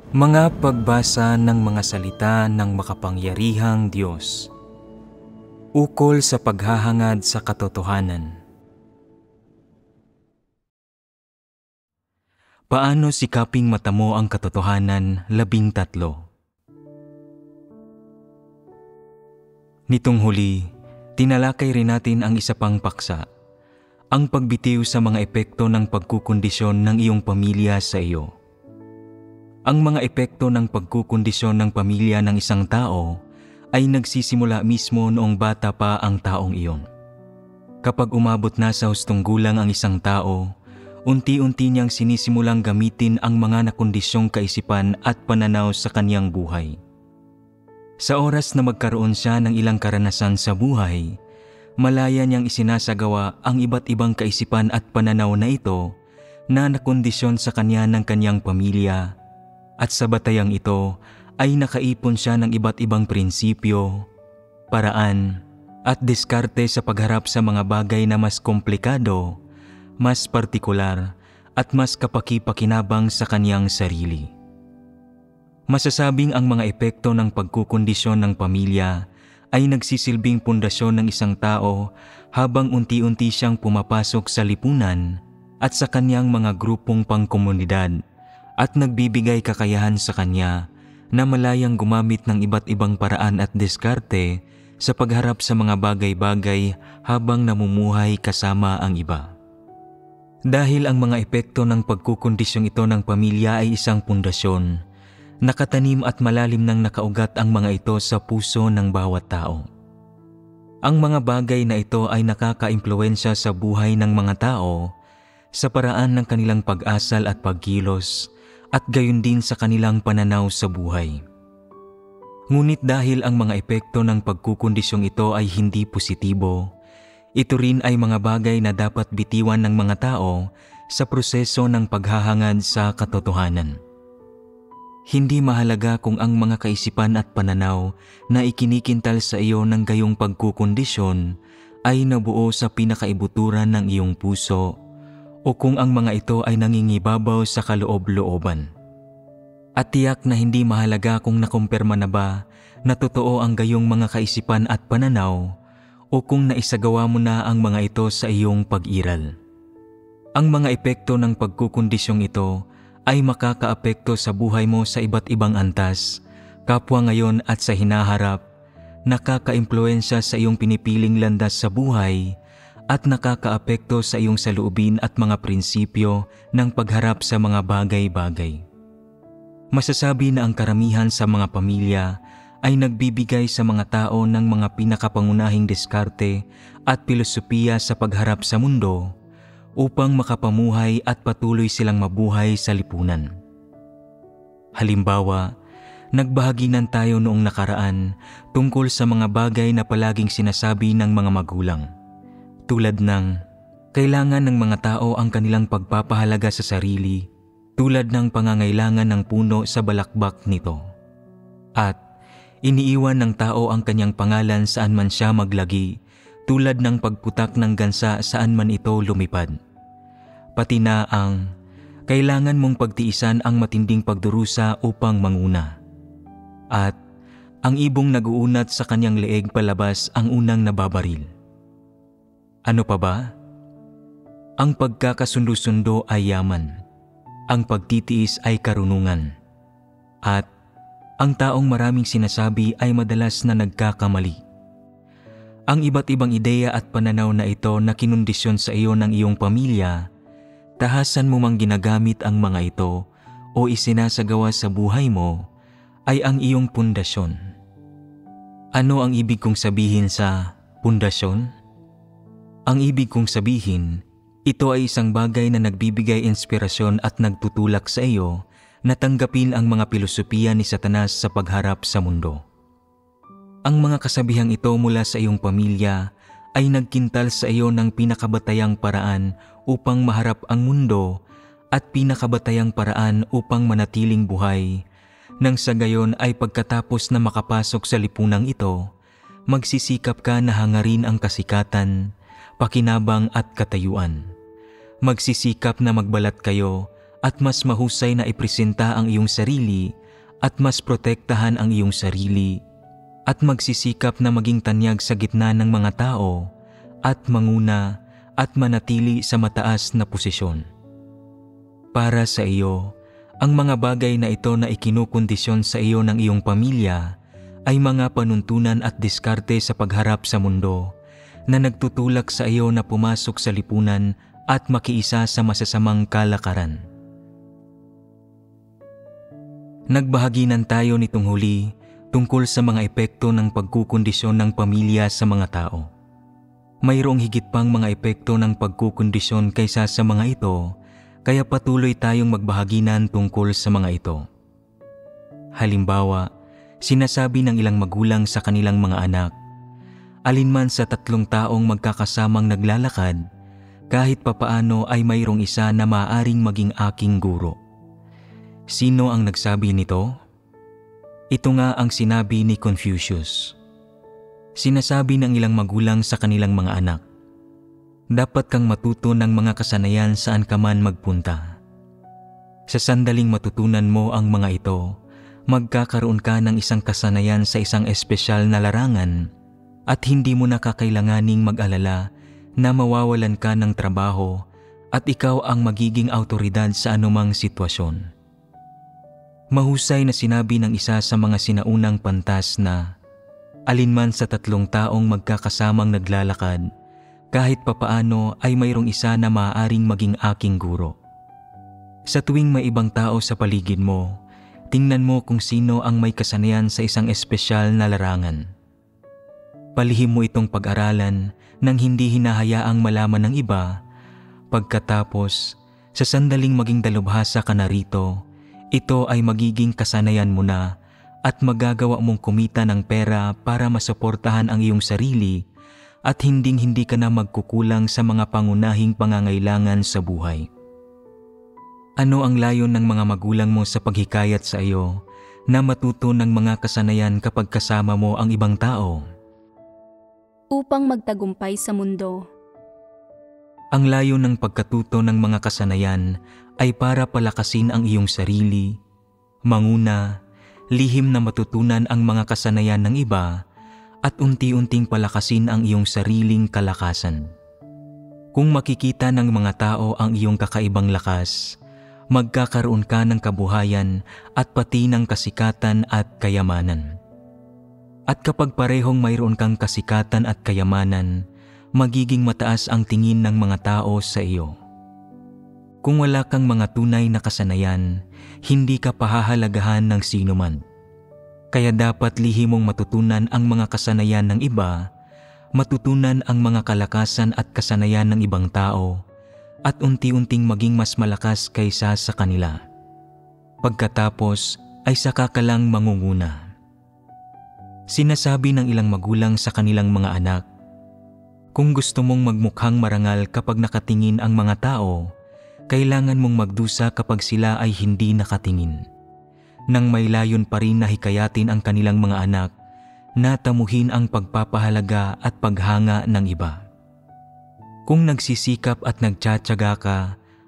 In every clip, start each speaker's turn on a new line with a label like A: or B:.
A: Mga pagbasa ng mga salita ng makapangyarihang Diyos. Ukol sa paghahangad sa katotohanan. Paano sikaping matamo ang katotohanan? 13. Nitong huli, tinalakay rin natin ang isa pang paksa, ang pagbitiw sa mga epekto ng pagkukondisyon ng iyong pamilya sa iyo. Ang mga epekto ng pagkukondisyon ng pamilya ng isang tao ay nagsisimula mismo noong bata pa ang taong iyon. Kapag umabot na sa hustong gulang ang isang tao, unti-unti niyang sinisimulang gamitin ang mga nakondisyong kaisipan at pananaw sa kaniyang buhay. Sa oras na magkaroon siya ng ilang karanasan sa buhay, malaya niyang isinasagawa ang iba't ibang kaisipan at pananaw na ito na nakondisyon sa kanya ng kaniyang pamilya. At sa batayang ito ay nakaipon siya ng iba't ibang prinsipyo, paraan at diskarte sa pagharap sa mga bagay na mas komplikado, mas partikular at mas kapaki-pakinabang sa kaniyang sarili. Masasabing ang mga epekto ng pagkukondisyon ng pamilya ay nagsisilbing pundasyon ng isang tao habang unti-unti siyang pumapasok sa lipunan at sa kaniyang mga grupong pangkomunidad, at nagbibigay kakayahan sa kanya na malayang gumamit ng iba't ibang paraan at diskarte sa pagharap sa mga bagay-bagay habang namumuhay kasama ang iba. Dahil ang mga epekto ng pagkukondisyong ito ng pamilya ay isang pundasyon, nakatanim at malalim nang nakaugat ang mga ito sa puso ng bawat tao. Ang mga bagay na ito ay nakaka-impluwensya sa buhay ng mga tao sa paraan ng kanilang pag-asal at pagkilos, at gayon din sa kanilang pananaw sa buhay. Ngunit dahil ang mga epekto ng pagkukondisyong ito ay hindi positibo, ito rin ay mga bagay na dapat bitiwan ng mga tao sa proseso ng paghahangad sa katotohanan. Hindi mahalaga kung ang mga kaisipan at pananaw na ikinikintal sa iyo ng gayong pagkukondisyon ay nabuo sa pinakaibuturan ng iyong puso, o kung ang mga ito ay nangingibabaw sa kaloob-looban. At tiyak na hindi mahalaga kung nakumpirma na ba na totoo ang gayong mga kaisipan at pananaw, o kung naisagawa mo na ang mga ito sa iyong pag-iral. Ang mga epekto ng pagkukondisyong ito ay makakaapekto sa buhay mo sa iba't ibang antas, kapwa ngayon at sa hinaharap, nakaka-impluwensya sa iyong pinipiling landas sa buhay, at nakakaapekto sa iyong saloobin at mga prinsipyo ng pagharap sa mga bagay-bagay. Masasabi na ang karamihan sa mga pamilya ay nagbibigay sa mga tao ng mga pinakapangunahing diskarte at pilosopiya sa pagharap sa mundo upang makapamuhay at patuloy silang mabuhay sa lipunan. Halimbawa, nagbahaginan tayo noong nakaraan tungkol sa mga bagay na palaging sinasabi ng mga magulang. Tulad ng, kailangan ng mga tao ang kanilang pagpapahalaga sa sarili, tulad ng pangangailangan ng puno sa balakbak nito. At, iniiwan ng tao ang kanyang pangalan saan man siya maglagi, tulad ng pagputak ng gansa saan man ito lumipad. Pati na ang, kailangan mong pagtiisan ang matinding pagdurusa upang manguna. At, ang ibong naguunat sa kanyang leeg palabas ang unang nababaril. Ano pa ba? Ang pagkakasundo-sundo ay yaman, ang pagtitiis ay karunungan, at ang taong maraming sinasabi ay madalas na nagkakamali. Ang iba't ibang ideya at pananaw na ito na kinondisyon sa iyo ng iyong pamilya, tahasan mo mang ginagamit ang mga ito o isinasagawa sa buhay mo, ay ang iyong pundasyon. Ano ang ibig kong sabihin sa pundasyon? Ang ibig kong sabihin, ito ay isang bagay na nagbibigay inspirasyon at nagtutulak sa iyo na tanggapin ang mga pilosopiya ni Satanas sa pagharap sa mundo. Ang mga kasabihang ito mula sa iyong pamilya ay nagkintal sa iyo ng pinakabatayang paraan upang maharap ang mundo at pinakabatayang paraan upang manatiling buhay, nang sa gayon ay pagkatapos na makapasok sa lipunang ito, magsisikap ka na hangarin ang kasikatan, pakinabang at katayuan. Magsisikap na magbalat kayo at mas mahusay na ipresenta ang iyong sarili at mas protektahan ang iyong sarili at magsisikap na maging tanyag sa gitna ng mga tao at manguna at manatili sa mataas na posisyon. Para sa iyo, ang mga bagay na ito na ikinukondisyon sa iyo ng iyong pamilya ay mga panuntunan at diskarte sa pagharap sa mundo na nagtutulak sa iyo na pumasok sa lipunan at makiisa sa masasamang kalakaran. Nagbahaginan tayo nitong huli tungkol sa mga epekto ng pagkukondisyon ng pamilya sa mga tao. Mayroong higit pang mga epekto ng pagkukondisyon kaysa sa mga ito, kaya patuloy tayong magbahaginan tungkol sa mga ito. Halimbawa, sinasabi ng ilang magulang sa kanilang mga anak, alinman sa 3 taong magkakasamang naglalakad, kahit papaano ay mayroong isa na maaaring maging aking guro. Sino ang nagsabi nito? Ito nga ang sinabi ni Confucius. Sinasabi ng ilang magulang sa kanilang mga anak, dapat kang matuto ng mga kasanayan saan ka man magpunta. Sa sandaling matutunan mo ang mga ito, magkakaroon ka ng isang kasanayan sa isang espesyal na larangan at hindi mo na kakailanganing mag-alala na mawawalan ka ng trabaho at ikaw ang magiging awtoridad sa anumang sitwasyon. Mahusay na sinabi ng isa sa mga sinaunang pantas na, alinman sa 3 taong magkakasamang naglalakad, kahit papaano ay mayroong isa na maaaring maging aking guro. Sa tuwing may ibang tao sa paligid mo, tingnan mo kung sino ang may kasanayan sa isang espesyal na larangan. Palihim mo itong pag-aralan nang hindi hinahayaang malaman ng iba. Pagkatapos, sa sandaling maging dalubhasa ka na rito, ito ay magiging kasanayan mo na at magagawa mong kumita ng pera para masuportahan ang iyong sarili at hinding-hindi ka na magkukulang sa mga pangunahing pangangailangan sa buhay. Ano ang layon ng mga magulang mo sa paghikayat sa iyo na matuto ng mga kasanayan kapag kasama mo ang ibang tao?
B: Upang magtagumpay sa mundo.
A: Ang layon ng pagkatuto ng mga kasanayan ay para palakasin ang iyong sarili, manguna, lihim na matutunan ang mga kasanayan ng iba, at unti-unting palakasin ang iyong sariling kalakasan. Kung makikita ng mga tao ang iyong kakaibang lakas, magkakaroon ka ng kabuhayan at pati ng kasikatan at kayamanan. At kapag parehong mayroon kang kasikatan at kayamanan, magiging mataas ang tingin ng mga tao sa iyo. Kung wala kang mga tunay na kasanayan, hindi ka pahahalagahan ng sino man. Kaya dapat lihim mong matutunan ang mga kasanayan ng iba, matutunan ang mga kalakasan at kasanayan ng ibang tao, at unti-unting maging mas malakas kaysa sa kanila. Pagkatapos ay saka ka lang mangunguna. Sinasabi ng ilang magulang sa kanilang mga anak, kung gusto mong magmukhang marangal kapag nakatingin ang mga tao, kailangan mong magdusa kapag sila ay hindi nakatingin. Nang may layon pa rin na hikayatin ang kanilang mga anak na tamuhin ang pagpapahalaga at paghanga ng iba. Kung nagsisikap at nagtsatsaga ka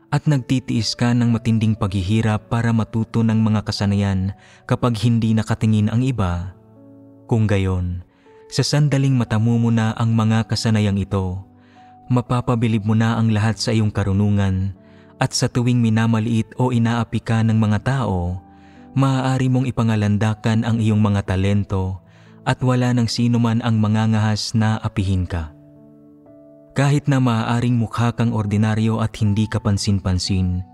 A: at nagtitiis ka ng matinding paghihirap para matuto ng mga kasanayan kapag hindi nakatingin ang iba, kung gayon, sa sandaling matamu mo na ang mga kasanayang ito, mapapabilib mo na ang lahat sa iyong karunungan at sa tuwing minamaliit o inaapi ka ng mga tao, maaari mong ipangalandakan ang iyong mga talento at wala ng sino man ang mangangahas na apihin ka. Kahit na maaaring mukha kang ordinaryo at hindi ka pansin-pansin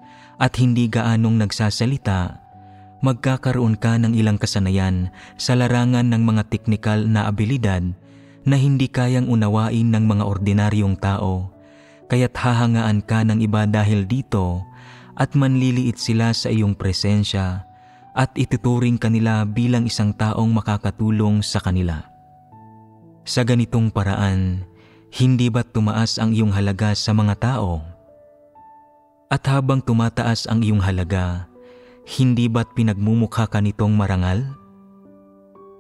A: at hindi gaanong nagsasalita, magkakaroon ka ng ilang kasanayan sa larangan ng mga teknikal na abilidad na hindi kayang unawain ng mga ordinaryong tao, kaya't hahangaan ka ng iba dahil dito at manliliit sila sa iyong presensya at ituturing kanila bilang isang taong makakatulong sa kanila. Sa ganitong paraan, hindi ba't tumaas ang iyong halaga sa mga tao? At habang tumataas ang iyong halaga, hindi ba't pinagmumukha ka nitong marangal?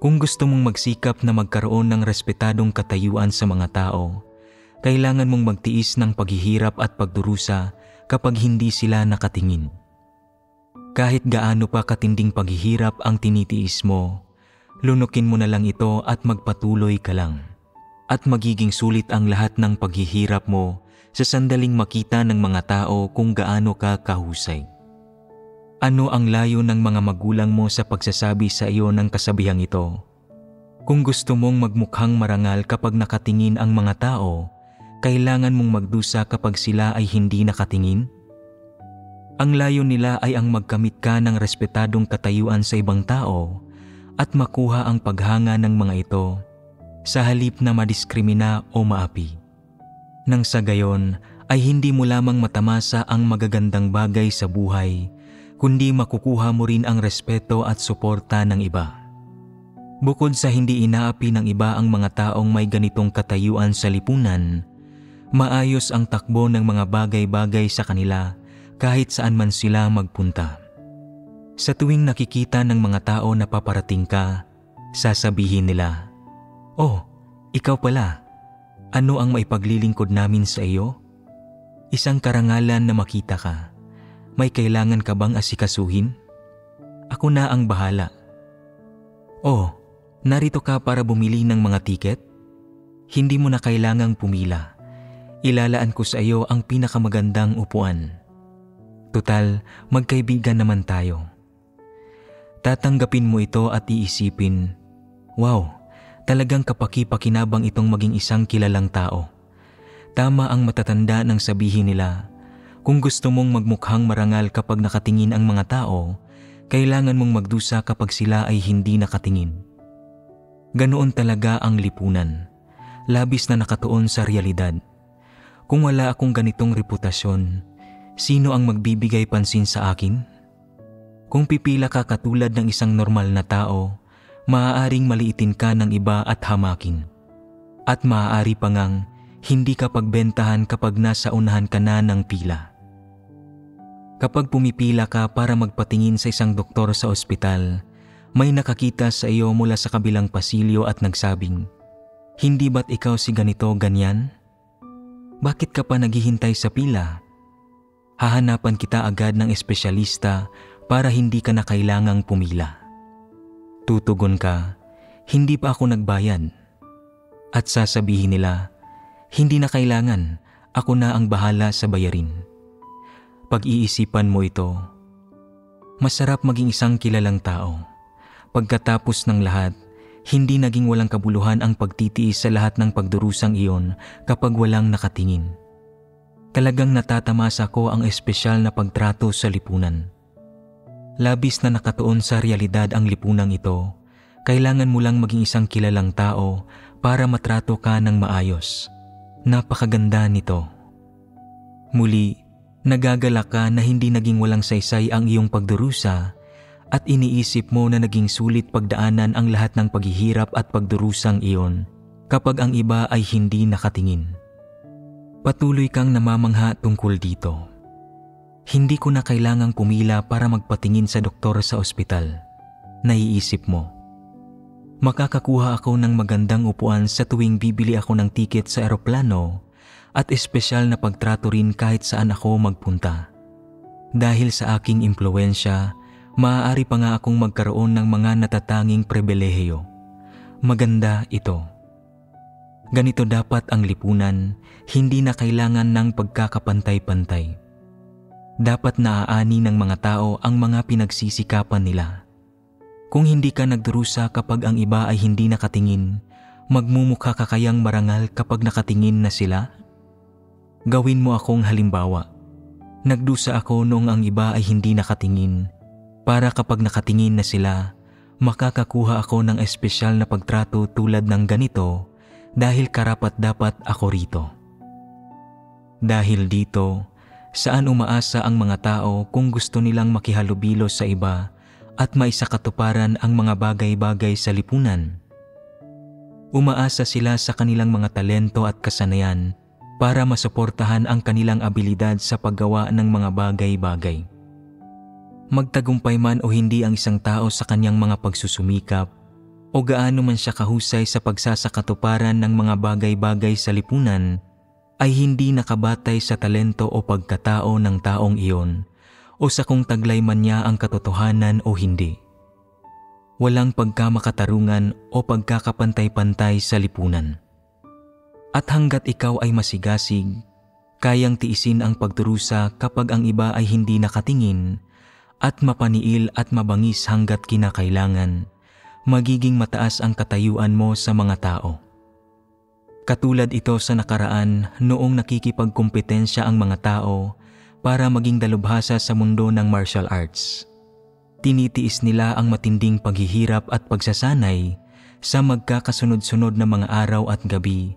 A: Kung gusto mong magsikap na magkaroon ng respetadong katayuan sa mga tao, kailangan mong magtiis ng paghihirap at pagdurusa kapag hindi sila nakatingin. Kahit gaano pa katinding paghihirap ang tinitiis mo, lunukin mo na lang ito at magpatuloy ka lang. At magiging sulit ang lahat ng paghihirap mo sa sandaling makita ng mga tao kung gaano ka kahusay. Ano ang layo ng mga magulang mo sa pagsasabi sa iyo ng kasabihang ito? Kung gusto mong magmukhang marangal kapag nakatingin ang mga tao, kailangan mong magdusa kapag sila ay hindi nakatingin? Ang layo nila ay ang magkamit ka ng respetadong katayuan sa ibang tao at makuha ang paghanga ng mga ito sa halip na madiskrimina o maapi. Nang sa gayon ay hindi mo lamang matamasa ang magagandang bagay sa buhay, kundi makukuha mo rin ang respeto at suporta ng iba. Bukod sa hindi inaapi ng iba ang mga taong may ganitong katayuan sa lipunan, maayos ang takbo ng mga bagay-bagay sa kanila kahit saan man sila magpunta. Sa tuwing nakikita ng mga tao na paparating ka, sasabihin nila, "Oh, ikaw pala. Ano ang maipaglilingkod namin sa iyo? Isang karangalan na makita ka. May kailangan ka bang asikasuhin? Ako na ang bahala. Oh, narito ka para bumili ng mga tiket? Hindi mo na kailangang pumila. Ilalaan ko sa iyo ang pinakamagandang upuan. Tutal, magkaibigan naman tayo." Tatanggapin mo ito at iisipin, "Wow, talagang kapaki-pakinabang itong maging isang kilalang tao." Tama ang matatanda nang sabihin nila, kung gusto mong magmukhang marangal kapag nakatingin ang mga tao, kailangan mong magdusa kapag sila ay hindi nakatingin. Ganoon talaga ang lipunan, labis na nakatuon sa realidad. Kung wala akong ganitong reputasyon, sino ang magbibigay pansin sa akin? Kung pipila ka katulad ng isang normal na tao, maaaring maliitin ka ng iba at hamakin. At maaari pa ngang hindi ka pagbentahan kapag nasa unahan ka na ng pila. Kapag pumipila ka para magpatingin sa isang doktor sa ospital, may nakakita sa iyo mula sa kabilang pasilyo at nagsabing, "Hindi ba't ikaw si ganito ganyan? Bakit ka pa naghihintay sa pila? Hahanapan kita agad ng espesyalista para hindi ka na kailangang pumila." Tutugon ka, "Hindi pa ako nagbayad." At sasabihin nila, "Hindi na kailangan, ako na ang bahala sa bayarin." Pag-iisipan mo ito, masarap maging isang kilalang tao. Pagkatapos ng lahat, hindi naging walang kabuluhan ang pagtitiis sa lahat ng pagdurusang iyon kapag walang nakatingin. Talagang natatamasa ko ang espesyal na pagtrato sa lipunan. Labis na nakatuon sa realidad ang lipunang ito, kailangan mo lang maging isang kilalang tao para matrato ka ng maayos. Napakaganda nito. Muli, nagagalak ka na hindi naging walang saysay ang iyong pagdurusa at iniisip mo na naging sulit pagdaanan ang lahat ng paghihirap at pagdurusang iyon kapag ang iba ay hindi nakatingin. Patuloy kang namamangha tungkol dito. Hindi ko na kailangang pumila para magpatingin sa doktor sa ospital. Naiisip mo, makakakuha ako ng magandang upuan sa tuwing bibili ako ng tiket sa eroplano at espesyal na pagtrato rin kahit saan ako magpunta. Dahil sa aking impluwensya, maaari pa nga akong magkaroon ng mga natatanging pribilehiyo. Maganda ito. Ganito dapat ang lipunan, hindi na kailangan ng pagkakapantay-pantay. Dapat naaani ng mga tao ang mga pinagsisikapan nila. Kung hindi ka nagdurusa kapag ang iba ay hindi nakatingin, magmumukha ka kayang marangal kapag nakatingin na sila? Gawin mo akong halimbawa. Nagdusa ako noong ang iba ay hindi nakatingin, para kapag nakatingin na sila, makakakuha ako ng espesyal na pagtrato tulad ng ganito dahil karapat-dapat ako rito. Dahil dito, saan umaasa ang mga tao kung gusto nilang makihalubilo sa iba at maisakatuparan ang mga bagay-bagay sa lipunan? Umaasa sila sa kanilang mga talento at kasanayan para masuportahan ang kanilang abilidad sa paggawa ng mga bagay-bagay. Magtagumpay man o hindi ang isang tao sa kanyang mga pagsusumikap o gaano man siya kahusay sa pagsasakatuparan ng mga bagay-bagay sa lipunan, ay hindi nakabatay sa talento o pagkatao ng taong iyon o sa kung taglay man niya ang katotohanan o hindi. Walang pagkamakatarungan o pagkakapantay-pantay sa lipunan. At hanggat ikaw ay masigasig, kayang tiisin ang pagdurusa kapag ang iba ay hindi nakatingin, at mapaniil at mabangis hanggat kinakailangan, magiging mataas ang katayuan mo sa mga tao. Katulad ito sa nakaraan noong nakikipagkumpetensya ang mga tao para maging dalubhasa sa mundo ng martial arts. Tinitiis nila ang matinding paghihirap at pagsasanay sa magkakasunod-sunod na mga araw at gabi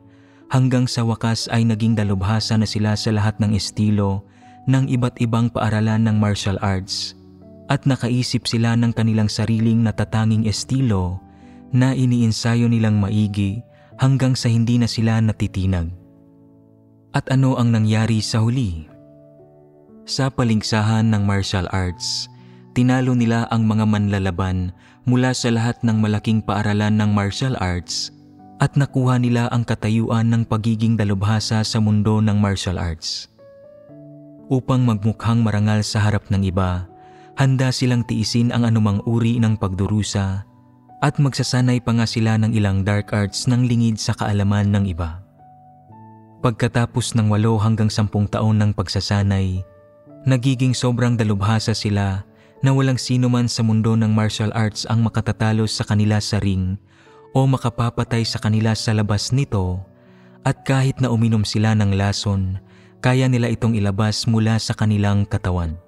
A: hanggang sa wakas ay naging dalubhasa na sila sa lahat ng estilo ng iba't ibang paaralan ng martial arts at nakaisip sila ng kanilang sariling natatanging estilo na iniinsayo nilang maigi hanggang sa hindi na sila natitinag. At ano ang nangyari sa huli? Sa paligsahan ng martial arts, tinalo nila ang mga manlalaban mula sa lahat ng malaking paaralan ng martial arts at nakuha nila ang katayuan ng pagiging dalubhasa sa mundo ng martial arts. Upang magmukhang marangal sa harap ng iba, handa silang tiisin ang anumang uri ng pagdurusa at magsasanay pa nga sila ng ilang dark arts ng lingid sa kaalaman ng iba. Pagkatapos ng 8 hanggang 10 taon ng pagsasanay, nagiging sobrang dalubhasa sila na walang sino man sa mundo ng martial arts ang makatatalo sa kanila sa ring o makapapatay sa kanila sa labas nito, at kahit na uminom sila ng lason, kaya nila itong ilabas mula sa kanilang katawan.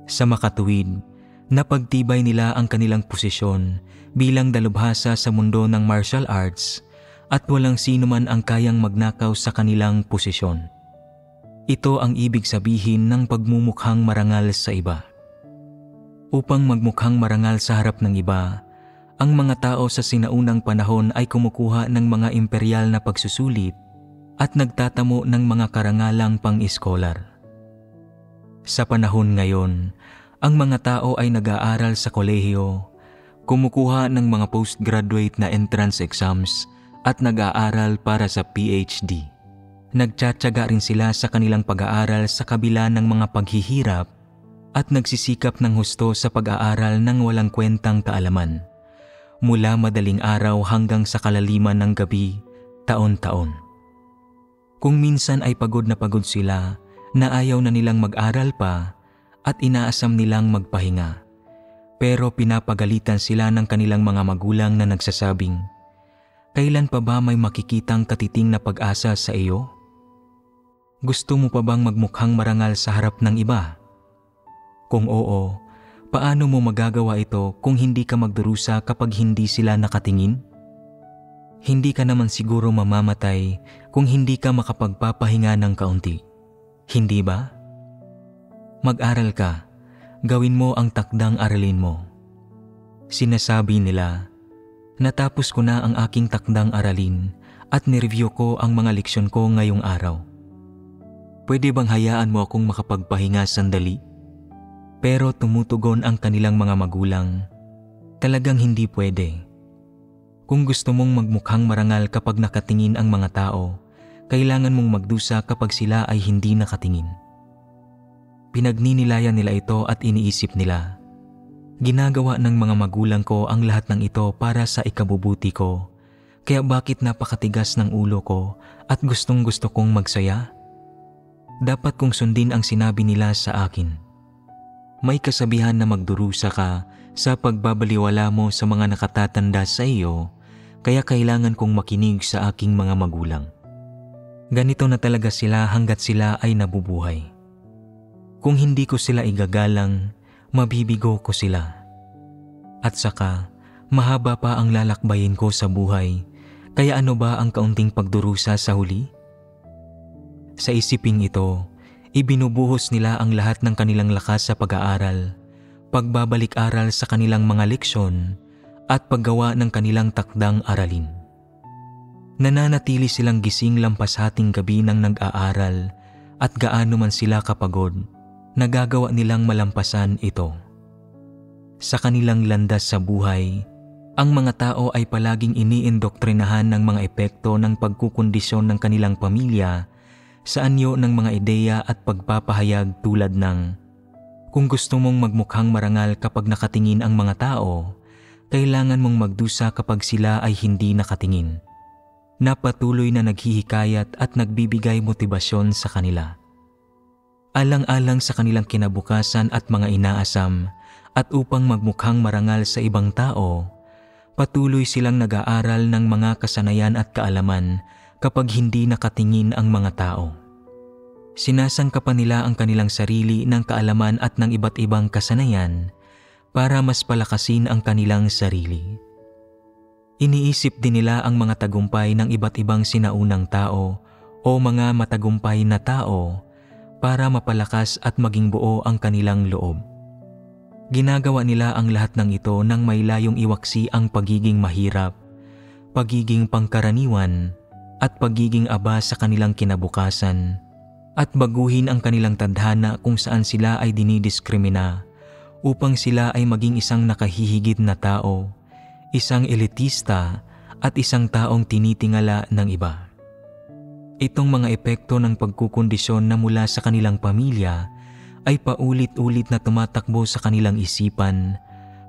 A: Sa makatuwid, napagtibay nila ang kanilang posisyon bilang dalubhasa sa mundo ng martial arts at walang sino man ang kayang magnakaw sa kanilang posisyon. Ito ang ibig sabihin ng pagmumukhang marangal sa iba. Upang magmukhang marangal sa harap ng iba, ang mga tao sa sinaunang panahon ay kumukuha ng mga imperial na pagsusulit at nagtatamo ng mga karangalang pang-iskolar. Sa panahon ngayon, ang mga tao ay nag-aaral sa kolehiyo, kumukuha ng mga postgraduate na entrance exams at nag-aaral para sa PhD. Nagtsatsaga rin sila sa kanilang pag-aaral sa kabila ng mga paghihirap at nagsisikap ng husto sa pag-aaral ng walang kwentang kaalaman, mula madaling araw hanggang sa kalaliman ng gabi, taon-taon. Kung minsan ay pagod na pagod sila na ayaw na nilang mag-aral pa at inaasam nilang magpahinga, pero pinapagalitan sila ng kanilang mga magulang na nagsasabing, "Kailan pa ba may makikitang katiting na pag-asa sa iyo? Gusto mo pa bang magmukhang marangal sa harap ng iba? Kung oo, paano mo magagawa ito kung hindi ka magdurusa kapag hindi sila nakatingin? Hindi ka naman siguro mamamatay kung hindi ka makapagpapahinga ng kaunti. Hindi ba? Mag-aral ka, gawin mo ang takdang aralin mo." Sinasabi nila, "Natapos ko na ang aking takdang aralin at nireview ko ang mga leksyon ko ngayong araw. Pwede bang hayaan mo akong makapagpahinga sandali?" Pero tumutugon ang kanilang mga magulang, "Talagang hindi pwede. Kung gusto mong magmukhang marangal kapag nakatingin ang mga tao, kailangan mong magdusa kapag sila ay hindi nakatingin." Pinagninilayan nila ito at iniisip nila, "Ginagawa ng mga magulang ko ang lahat ng ito para sa ikabubuti ko, kaya bakit napakatigas ng ulo ko at gustong-gusto kong magsaya? Dapat kong sundin ang sinabi nila sa akin." May kasabihan na magdurusa ka sa pagbabaliwala mo sa mga nakatatanda sa iyo, kaya kailangan kong makinig sa aking mga magulang. Ganito na talaga sila hanggat sila ay nabubuhay. Kung hindi ko sila igagalang, mabibigo ko sila. At saka, mahaba pa ang lalakbayin ko sa buhay, kaya ano ba ang kaunting pagdurusa sa huli? Sa isiping ito, ibinubuhos nila ang lahat ng kanilang lakas sa pag-aaral, pagbabalik-aral sa kanilang mga leksyon, at paggawa ng kanilang takdang aralin. Nananatili silang gising lampasating gabi ng nag-aaral at gaano man sila kapagod, nagagawa nilang malampasan ito. Sa kanilang landas sa buhay, ang mga tao ay palaging iniindoktrinahan ng mga epekto ng pagkukondisyon ng kanilang pamilya sa anyo ng mga ideya at pagpapahayag tulad ng, Kung gusto mong magmukhang marangal kapag nakatingin ang mga tao, kailangan mong magdusa kapag sila ay hindi nakatingin, na patuloy na naghihikayat at nagbibigay motibasyon sa kanila. Alang-alang sa kanilang kinabukasan at mga inaasam, at upang magmukhang marangal sa ibang tao, patuloy silang nag-aaral ng mga kasanayan at kaalaman kapag hindi nakatingin ang mga tao. Sinasangkapan nila ang kanilang sarili ng kaalaman at ng iba't ibang kasanayan para mas palakasin ang kanilang sarili. Iniisip din nila ang mga tagumpay ng iba't ibang sinaunang tao o mga matagumpay na tao para mapalakas at maging buo ang kanilang loob. Ginagawa nila ang lahat ng ito nang may layong iwaksi ang pagiging mahirap, pagiging pangkaraniwan, at pagiging aba sa kanilang kinabukasan, at baguhin ang kanilang tadhana kung saan sila ay dinidiskrimina upang sila ay maging isang nakahihigit na tao, isang elitista, at isang taong tinitingala ng iba. Itong mga epekto ng pagkukondisyon na mula sa kanilang pamilya ay paulit-ulit na tumatakbo sa kanilang isipan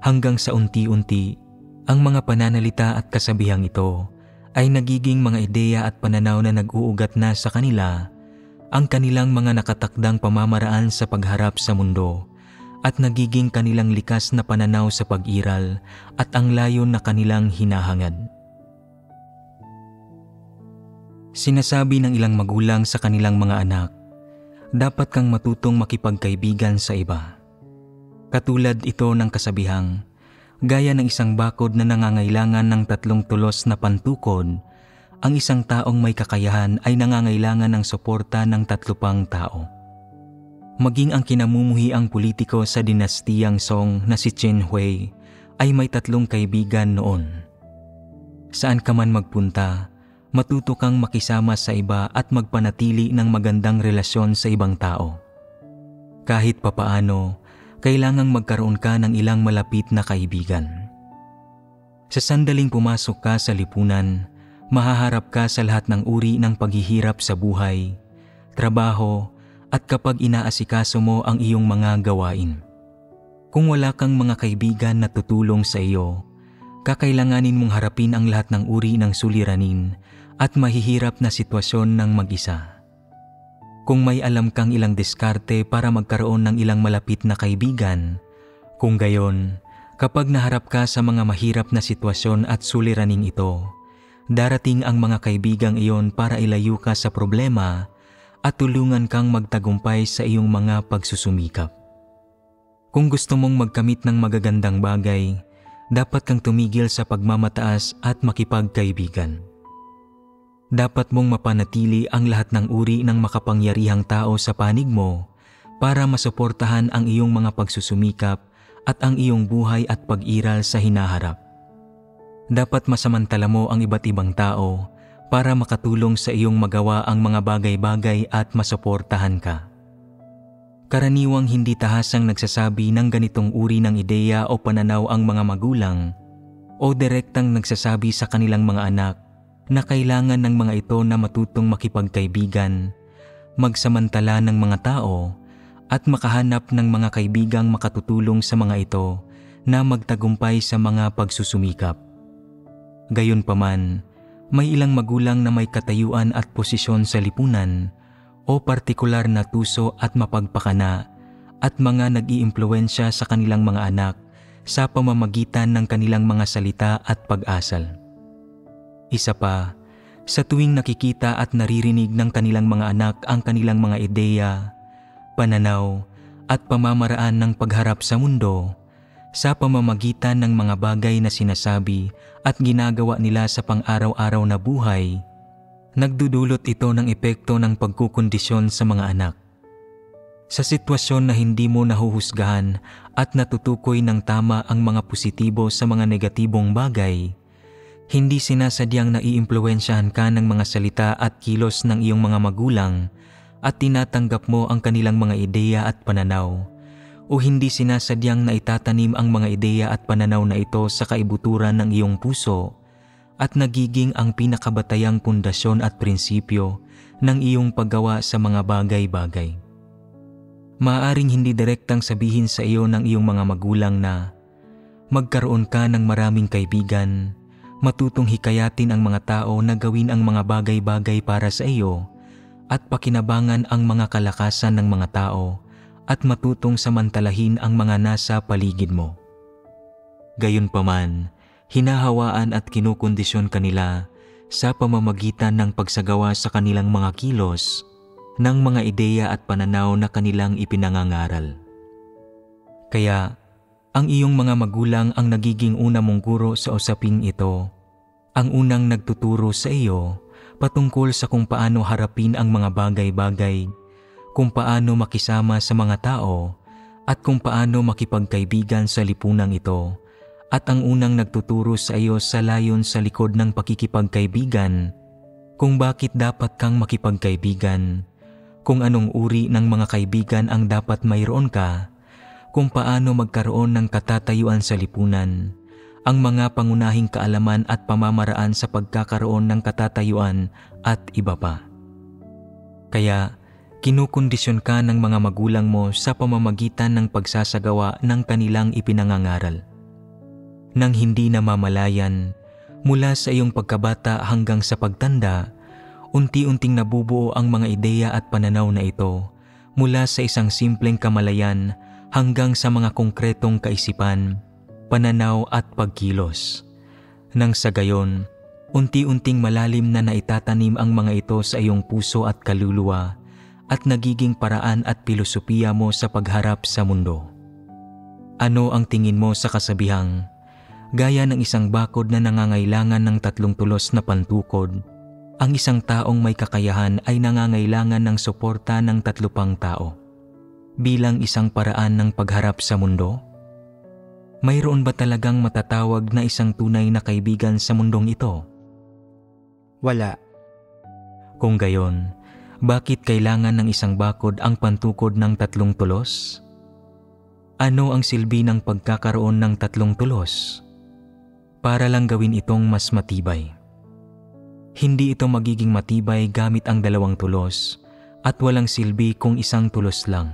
A: hanggang sa unti-unti ang mga pananalita at kasabihang ito ay nagiging mga ideya at pananaw na nag-uugat na sa kanila ang kanilang mga nakatakdang pamamaraan sa pagharap sa mundo at nagiging kanilang likas na pananaw sa pag-iral at ang layon na kanilang hinahangad. Sinasabi ng ilang magulang sa kanilang mga anak, dapat kang matutong makipagkaibigan sa iba. Katulad ito ng kasabihang, gaya ng isang bakod na nangangailangan ng 3 tulos na pantukod, ang isang taong may kakayahan ay nangangailangan ng suporta ng 3 pang tao. Maging ang kinamumuhiang politiko sa dinastiyang Song na si Chen Hui ay may 3 kaibigan noon. Saan ka man magpunta, matuto kang makisama sa iba at magpanatili ng magandang relasyon sa ibang tao. Kahit papaano, kailangang magkaroon ka ng ilang malapit na kaibigan. Sa sandaling pumasok ka sa lipunan, mahaharap ka sa lahat ng uri ng paghihirap sa buhay, trabaho, at kapag inaasikaso mo ang iyong mga gawain. Kung wala kang mga kaibigan na tutulong sa iyo, kakailanganin mong harapin ang lahat ng uri ng suliranin at mahihirap na sitwasyon ng mag-isa. Kung may alam kang ilang diskarte para magkaroon ng ilang malapit na kaibigan, kung gayon, kapag naharap ka sa mga mahirap na sitwasyon at suliraning ito, darating ang mga kaibigang iyon para ilayo ka sa problema at tulungan kang magtagumpay sa iyong mga pagsusumikap. Kung gusto mong magkamit ng magagandang bagay, dapat kang tumigil sa pagmamataas at makipagkaibigan. Dapat mong mapanatili ang lahat ng uri ng makapangyarihang tao sa panig mo para masuportahan ang iyong mga pagsusumikap at ang iyong buhay at pag-iral sa hinaharap. Dapat masamantala mo ang iba't ibang tao para makatulong sa iyong magawa ang mga bagay-bagay at masuportahan ka. Karaniwang hindi tahasang nagsasabi ng ganitong uri ng ideya o pananaw ang mga magulang o direktang nagsasabi sa kanilang mga anak na kailangan ng mga ito na matutong makipagkaibigan, magsamantala ng mga tao, at makahanap ng mga kaibigang makatutulong sa mga ito na magtagumpay sa mga pagsusumikap. Gayunpaman, may ilang magulang na may katayuan at posisyon sa lipunan o partikular na tuso at mapagpakana at mga nag-iimpluwensya sa kanilang mga anak sa pamamagitan ng kanilang mga salita at pag-asal. Isa pa, sa tuwing nakikita at naririnig ng kanilang mga anak ang kanilang mga ideya, pananaw at pamamaraan ng pagharap sa mundo, sa pamamagitan ng mga bagay na sinasabi at ginagawa nila sa pang-araw-araw na buhay, nagdudulot ito ng epekto ng pagkukondisyon sa mga anak. Sa sitwasyon na hindi mo nahuhusgahan at natutukoy ng tama ang mga positibo sa mga negatibong bagay, hindi sinasadyang naiimpluwensyahan ka ng mga salita at kilos ng iyong mga magulang at tinatanggap mo ang kanilang mga ideya at pananaw, o hindi sinasadyang naitatanim ang mga ideya at pananaw na ito sa kaibuturan ng iyong puso at nagiging ang pinakabatayang pundasyon at prinsipyo ng iyong paggawa sa mga bagay-bagay. Maaaring hindi direktang sabihin sa iyo ng iyong mga magulang na magkaroon ka ng maraming kaibigan, matutong hikayatin ang mga tao na gawin ang mga bagay-bagay para sa iyo at pakinabangan ang mga kalakasan ng mga tao at matutong samantalahin ang mga nasa paligid mo. Gayunpaman, hinahawaan at kinukondisyon kanila sa pamamagitan ng pagsagawa sa kanilang mga kilos ng mga ideya at pananaw na kanilang ipinangangaral. Kaya, ang iyong mga magulang ang nagiging una mong guro sa usaping ito, ang unang nagtuturo sa iyo patungkol sa kung paano harapin ang mga bagay-bagay, kung paano makisama sa mga tao, at kung paano makipagkaibigan sa lipunang ito, at ang unang nagtuturo sa iyo sa layon sa likod ng pakikipagkaibigan, kung bakit dapat kang makipagkaibigan, kung anong uri ng mga kaibigan ang dapat mayroon ka, kung paano magkaroon ng katatayuan sa lipunan, ang mga pangunahing kaalaman at pamamaraan sa pagkakaroon ng katatayuan at iba pa. Kaya, kinukondisyon ka ng mga magulang mo sa pamamagitan ng pagsasagawa ng kanilang ipinangangaral. Nang hindi namamalayan, mula sa iyong pagkabata hanggang sa pagtanda, unti-unting nabubuo ang mga ideya at pananaw na ito mula sa isang simpleng kamalayan hanggang sa mga konkretong kaisipan, pananaw at pagkilos. Nang sa gayon, unti-unting malalim na naitatanim ang mga ito sa iyong puso at kaluluwa at nagiging paraan at pilosopiya mo sa pagharap sa mundo. Ano ang tingin mo sa kasabihang, gaya ng isang bakod na nangangailangan ng 3 tulos na pantukod, ang isang taong may kakayahan ay nangangailangan ng suporta ng 3 pang tao. Bilang isang paraan ng pagharap sa mundo? Mayroon ba talagang matatawag na isang tunay na kaibigan sa mundong ito?
C: Wala.
A: Kung gayon, bakit kailangan ng isang bakod ang pantukod ng 3 tulos? Ano ang silbi ng pagkakaroon ng 3 tulos? Para lang gawin itong mas matibay. Hindi ito magiging matibay gamit ang 2 tulos at walang silbi kung 1 tulos lang.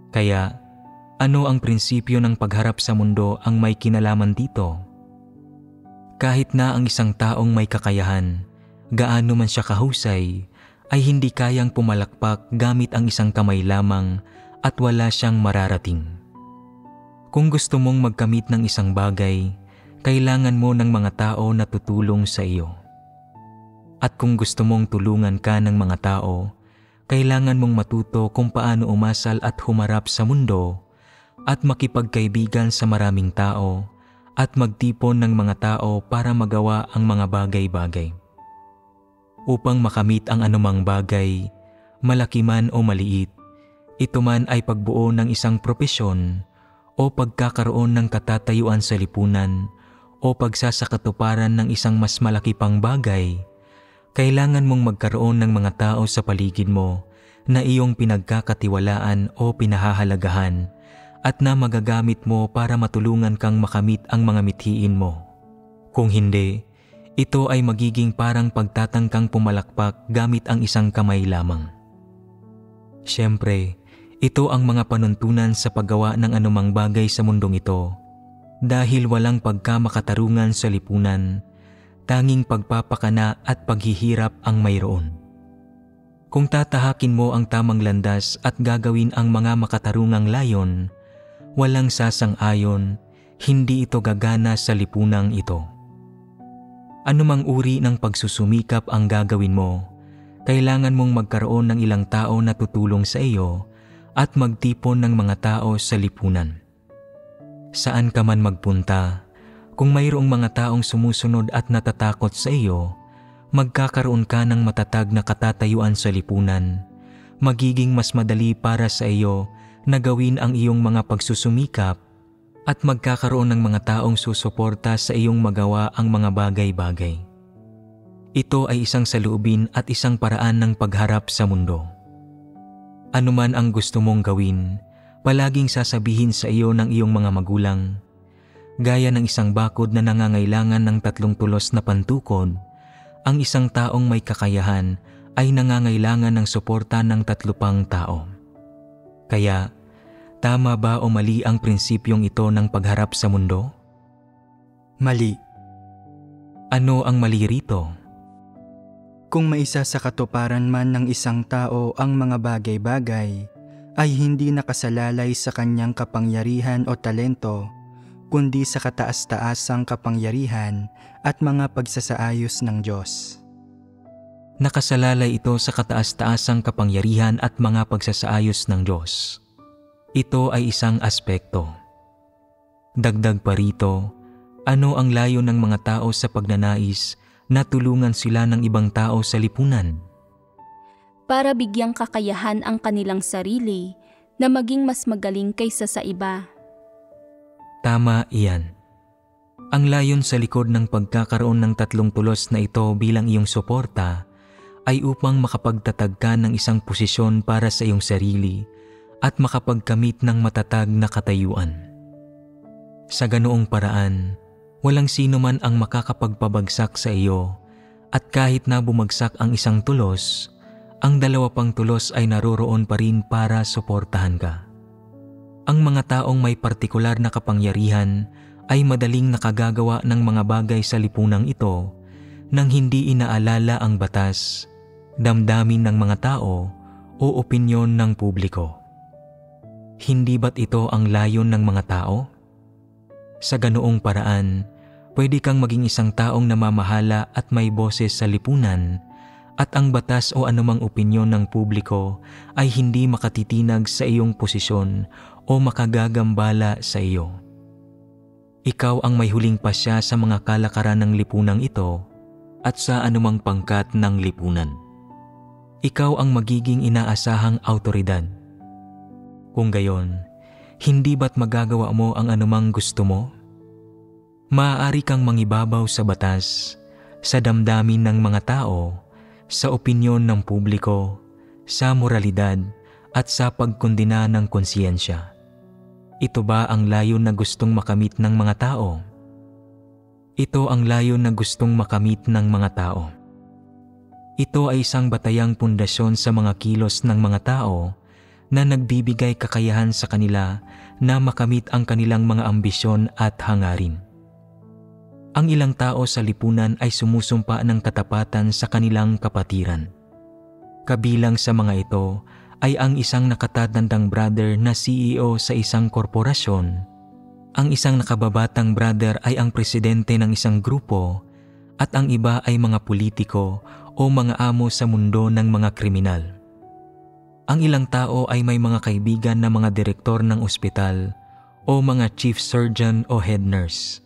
A: Kaya, ano ang prinsipyo ng pagharap sa mundo ang may kinalaman dito? Kahit na ang isang taong may kakayahan, gaano man siya kahusay, ay hindi kayang pumalakpak gamit ang 1 kamay lamang at wala siyang mararating. Kung gusto mong magkamit ng isang bagay, kailangan mo ng mga tao na tutulong sa iyo. At kung gusto mong tulungan ka ng mga tao, kailangan mong matuto kung paano umasal at humarap sa mundo at makipagkaibigan sa maraming tao at magtipon ng mga tao para magawa ang mga bagay-bagay. Upang makamit ang anumang bagay, malaki man o maliit, ito man ay pagbuo ng isang propesyon o pagkakaroon ng katatayuan sa lipunan o pagsasakatuparan ng isang mas malaki pang bagay, kailangan mong magkaroon ng mga tao sa paligid mo na iyong pinagkakatiwalaan o pinahahalagahan at na magagamit mo para matulungan kang makamit ang mga mithiin mo. Kung hindi, ito ay magiging parang pagtatangkang pumalakpak gamit ang 1 kamay lamang. Siyempre, ito ang mga panuntunan sa paggawa ng anumang bagay sa mundong ito dahil walang pagkamakatarungan sa lipunan, tanging pagpapakana at paghihirap ang mayroon. Kung tatahakin mo ang tamang landas at gagawin ang mga makatarungang layon, walang sasang-ayon, hindi ito gagana sa lipunang ito. Anumang uri ng pagsusumikap ang gagawin mo, kailangan mong magkaroon ng ilang tao na tutulong sa iyo at magtipon ng mga tao sa lipunan. Saan ka man magpunta, kung mayroong mga taong sumusunod at natatakot sa iyo, magkakaroon ka ng matatag na katatayuan sa lipunan. Magiging mas madali para sa iyo na gawin ang iyong mga pagsusumikap at magkakaroon ng mga taong susuporta sa iyong magawa ang mga bagay-bagay. Ito ay isang saloobin at isang paraan ng pagharap sa mundo. Ano man ang gusto mong gawin, palaging sasabihin sa iyo ng iyong mga magulang, gaya ng isang bakod na nangangailangan ng 3 tulos na pantukod, ang isang taong may kakayahan ay nangangailangan ng suporta ng 3 pang tao. Kaya, tama ba o mali ang prinsipyong ito ng pagharap sa mundo?
C: Mali.
A: Ano ang mali rito?
C: Kung maisa sa katuparan man ng isang tao ang mga bagay-bagay, ay hindi nakasalalay sa kanyang kapangyarihan o talento, kundi sa kataas-taasang kapangyarihan at mga pagsasaayos ng Diyos.
A: Nakasalalay ito sa kataas-taasang kapangyarihan at mga pagsasaayos ng Diyos. Ito ay isang aspekto. Dagdag pa rito, ano ang layo ng mga tao sa pagnanais na tulungan sila ng ibang tao sa lipunan?
B: Para bigyang kakayahan ang kanilang sarili na maging mas magaling kaysa sa iba.
A: Tama iyan. Ang layon sa likod ng pagkakaroon ng tatlong tulos na ito bilang iyong suporta ay upang makapagtatag ka ng isang posisyon para sa iyong sarili at makapagkamit ng matatag na katayuan. Sa ganoong paraan, walang sino man ang makakapagpabagsak sa iyo at kahit na bumagsak ang isang tulos, ang dalawa pang tulos ay naroroon pa rin para suportahan ka. Ang mga taong may partikular na kapangyarihan ay madaling nakagagawa ng mga bagay sa lipunang ito nang hindi inaalala ang batas, damdamin ng mga tao o opinyon ng publiko. Hindi ba't ito ang layon ng mga tao? Sa ganoong paraan, pwede kang maging isang taong namamahala at may boses sa lipunan at ang batas o anumang opinyon ng publiko ay hindi makatitinag sa iyong posisyon o makagagambala sa iyo. Ikaw ang may huling pasya sa mga kalakaran ng lipunang ito at sa anumang pangkat ng lipunan. Ikaw ang magiging inaasahang awtoridad. Kung gayon, hindi ba't magagawa mo ang anumang gusto mo? Maaari kang mangibabaw sa batas, sa damdamin ng mga tao, sa opinyon ng publiko, sa moralidad at sa pagkondena ng konsiyensya. Ito ba ang layon na gustong makamit ng mga tao? Ito ang layon na gustong makamit ng mga tao. Ito ay isang batayang pundasyon sa mga kilos ng mga tao na nagbibigay kakayahan sa kanila na makamit ang kanilang mga ambisyon at hangarin. Ang ilang tao sa lipunan ay sumusumpa ng katapatan sa kanilang kapatiran. Kabilang sa mga ito ay ang isang nakatatandang brother na CEO sa isang korporasyon. Ang isang nakababatang brother ay ang presidente ng isang grupo at ang iba ay mga politiko o mga amo sa mundo ng mga kriminal. Ang ilang tao ay may mga kaibigan na mga direktor ng ospital o mga chief surgeon o head nurse.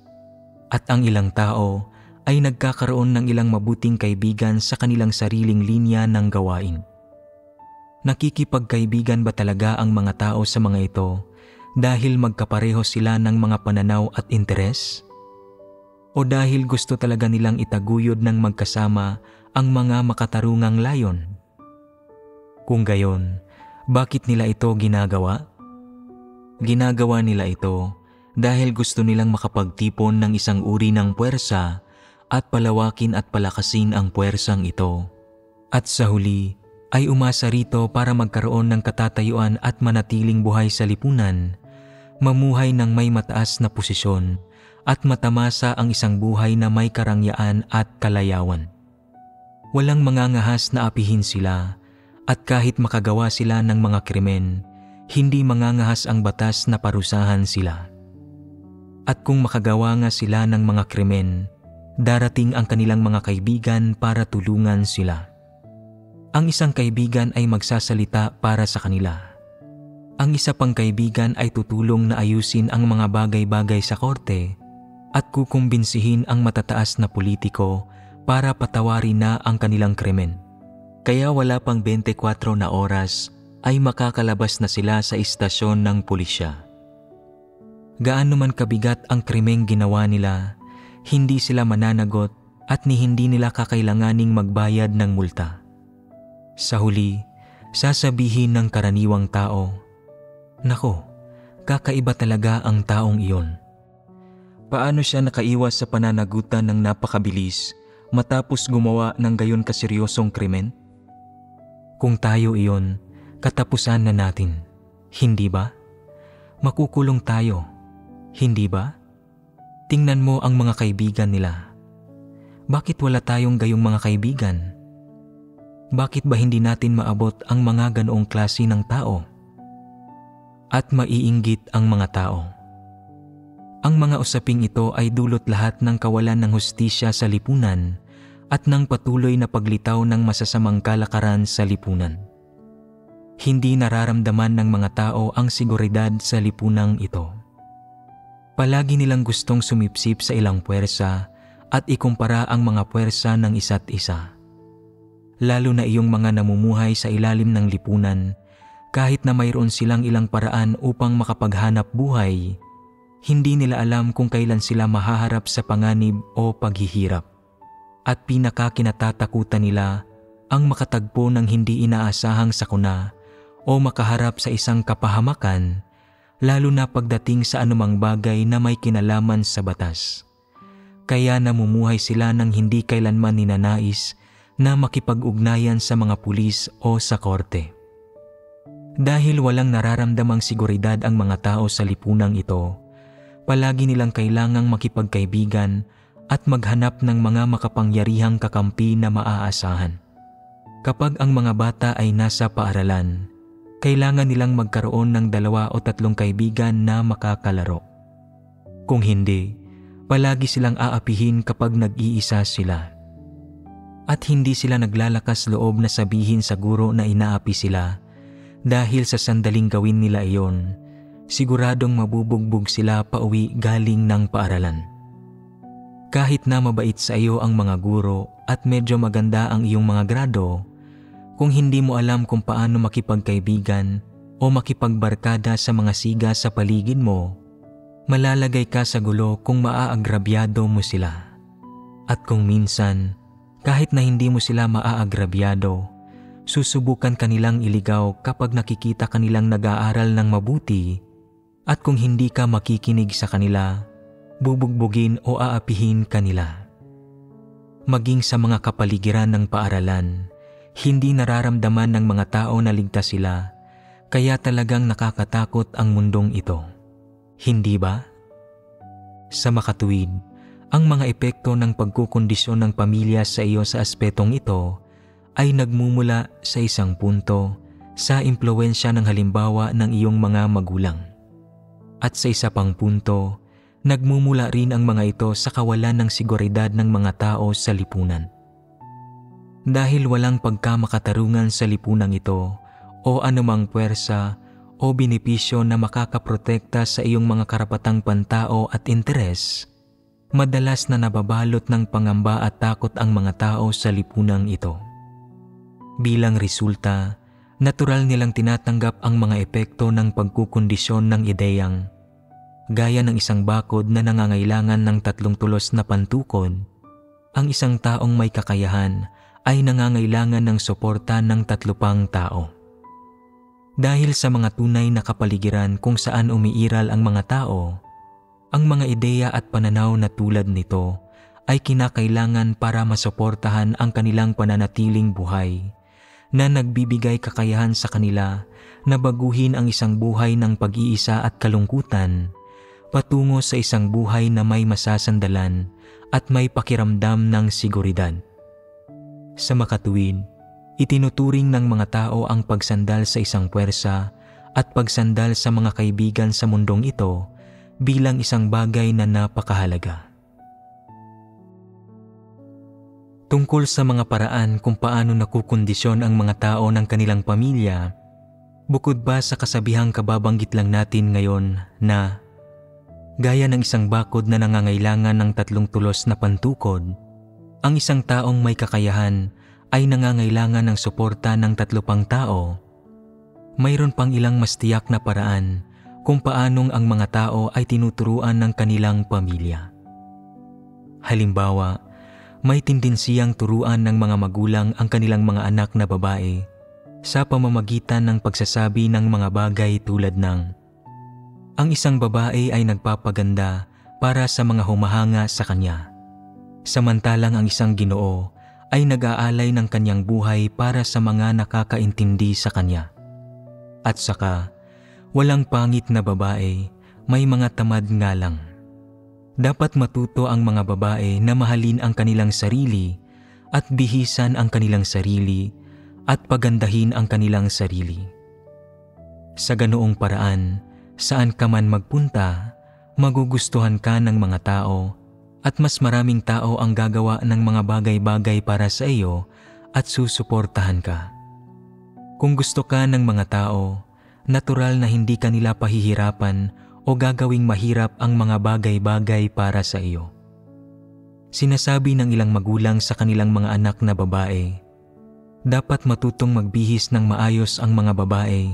A: At ang ilang tao ay nagkakaroon ng ilang mabuting kaibigan sa kanilang sariling linya ng gawain. Nakikipagkaibigan ba talaga ang mga tao sa mga ito dahil magkapareho sila ng mga pananaw at interes? O dahil gusto talaga nilang itaguyod ng magkasama ang mga makatarungang layon? Kung gayon, bakit nila ito ginagawa? Ginagawa nila ito dahil gusto nilang makapagtipon ng isang uri ng puwersa at palawakin at palakasin ang puwersang ito. At sa huli ay umasa rito para magkaroon ng katatayuan at manatiling buhay sa lipunan, mamuhay ng may mataas na posisyon at matamasa ang isang buhay na may karangyaan at kalayawan. Walang mangangahas na apihin sila at kahit makagawa sila ng mga krimen, hindi mangangahas ang batas na parusahan sila. At kung makagawa nga sila ng mga krimen, darating ang kanilang mga kaibigan para tulungan sila. Ang isang kaibigan ay magsasalita para sa kanila. Ang isa pang kaibigan ay tutulong na ayusin ang mga bagay-bagay sa korte at kukumbinsihin ang matataas na politiko para patawarin na ang kanilang krimen. Kaya wala pang 24 na oras ay makakalabas na sila sa istasyon ng pulisya. Gaano man kabigat ang krimeng ginawa nila, hindi sila mananagot at hindi nila kakailanganing magbayad ng multa. Sa huli, sasabihin ng karaniwang tao, "Nako, kakaiba talaga ang taong iyon. Paano siya nakaiwas sa pananagutan ng napakabilis matapos gumawa ng gayon kaseryosong krimen? Kung tayo iyon, katapusan na natin. Hindi ba? Makukulong tayo. Hindi ba? Tingnan mo ang mga kaibigan nila. Bakit wala tayong gayong mga kaibigan? Bakit ba hindi natin maabot ang mga ganoong klase ng tao? At maiinggit ang mga tao. Ang mga usaping ito ay dulot lahat ng kawalan ng hustisya sa lipunan at ng patuloy na paglitaw ng masasamang kalakaran sa lipunan. Hindi nararamdaman ng mga tao ang seguridad sa lipunang ito. Palagi nilang gustong sumipsip sa ilang puwersa at ikumpara ang mga puwersa ng isa't isa. Lalo na iyong mga namumuhay sa ilalim ng lipunan, kahit na mayroon silang ilang paraan upang makapaghanap buhay, hindi nila alam kung kailan sila mahaharap sa panganib o paghihirap. At pinakakinatatakutan nila ang makatagpo ng hindi inaasahang sakuna o makaharap sa isang kapahamakan, lalo na pagdating sa anumang bagay na may kinalaman sa batas. Kaya namumuhay sila ng hindi kailanman ninanais na makipag-ugnayan sa mga pulis o sa korte. Dahil walang nararamdamang seguridad ang mga tao sa lipunang ito, palagi nilang kailangang makipagkaibigan at maghanap ng mga makapangyarihang kakampi na maaasahan. Kapag ang mga bata ay nasa paaralan, kailangan nilang magkaroon ng 2 o 3 kaibigan na makakalaro. Kung hindi, palagi silang aapihin kapag nag-iisa sila. At hindi sila naglalakas loob na sabihin sa guro na inaapi sila dahil sa sandaling gawin nila iyon, siguradong mabubugbog sila pauwi galing ng paaralan. Kahit na mabait sa iyo ang mga guro at medyo maganda ang iyong mga grado, kung hindi mo alam kung paano makipagkaibigan o makipagbarkada sa mga siga sa paligid mo, malalagay ka sa gulo kung maaagrabyado mo sila. At kung minsan, kahit na hindi mo sila maaagrabyado, susubukan kanilang iligaw kapag nakikita kanilang nag-aaral ng mabuti, at kung hindi ka makikinig sa kanila, bubugbugin o aapihin kanila. Maging sa mga kapaligiran ng paaralan, hindi nararamdaman ng mga tao na ligtas sila, kaya talagang nakakatakot ang mundong ito. Hindi ba? Sa makatuwid, ang mga epekto ng pagkukondisyon ng pamilya sa iyo sa aspetong ito ay nagmumula sa isang punto sa impluwensya ng halimbawa ng iyong mga magulang. At sa isa pang punto, nagmumula rin ang mga ito sa kawalan ng seguridad ng mga tao sa lipunan. Dahil walang pagkamakatarungan sa lipunang ito o anumang puwersa o benepisyo na makakaprotekta sa iyong mga karapatang pantao at interes, madalas na nababalot ng pangamba at takot ang mga tao sa lipunang ito. Bilang resulta, natural nilang tinatanggap ang mga epekto ng pagkukondisyon ng ideyang, gaya ng isang bakod na nangangailangan ng 3 tulos na pantukod, ang isang taong may kakayahan ay nangangailangan ng suporta ng 3 pang tao. Dahil sa mga tunay na kapaligiran kung saan umiiral ang mga tao, ang mga ideya at pananaw na tulad nito ay kinakailangan para masuportahan ang kanilang pananatiling buhay, na nagbibigay kakayahan sa kanila na baguhin ang isang buhay ng pag-iisa at kalungkutan patungo sa isang buhay na may masasandalan at may pakiramdam ng seguridad. Sa makatuwid, itinuturing ng mga tao ang pagsandal sa isang puwersa at pagsandal sa mga kaibigan sa mundong ito bilang isang bagay na napakahalaga. Tungkol sa mga paraan kung paano nakukondisyon ang mga tao ng kanilang pamilya, bukod ba sa kasabihang kababanggit lang natin ngayon na gaya ng isang bakod na nangangailangan ng 3 tulos na pantukod, ang isang taong may kakayahan ay nangangailangan ng suporta ng 3 pang tao, mayroon pang ilang mas tiyak na paraan kung paanong ang mga tao ay tinuturuan ng kanilang pamilya. Halimbawa, may tendensiyang turuan ng mga magulang ang kanilang mga anak na babae sa pamamagitan ng pagsasabi ng mga bagay tulad ng, ang isang babae ay nagpapaganda para sa mga humahanga sa kanya, samantalang ang isang Ginoo ay nag-aalay ng kanyang buhay para sa mga nakakaintindi sa kanya. At saka, Walang pangit na babae, may mga tamad nga lang. Dapat matuto ang mga babae na mahalin ang kanilang sarili at bihisan ang kanilang sarili at pagandahin ang kanilang sarili. Sa ganoong paraan, saan ka man magpunta, magugustuhan ka ng mga tao at mas maraming tao ang gagawa ng mga bagay-bagay para sa iyo at susuportahan ka. Kung gusto ka ng mga tao, natural na hindi ka nila pahihirapan o gagawing mahirap ang mga bagay-bagay para sa iyo. Sinasabi ng ilang magulang sa kanilang mga anak na babae, dapat matutong magbihis ng maayos ang mga babae,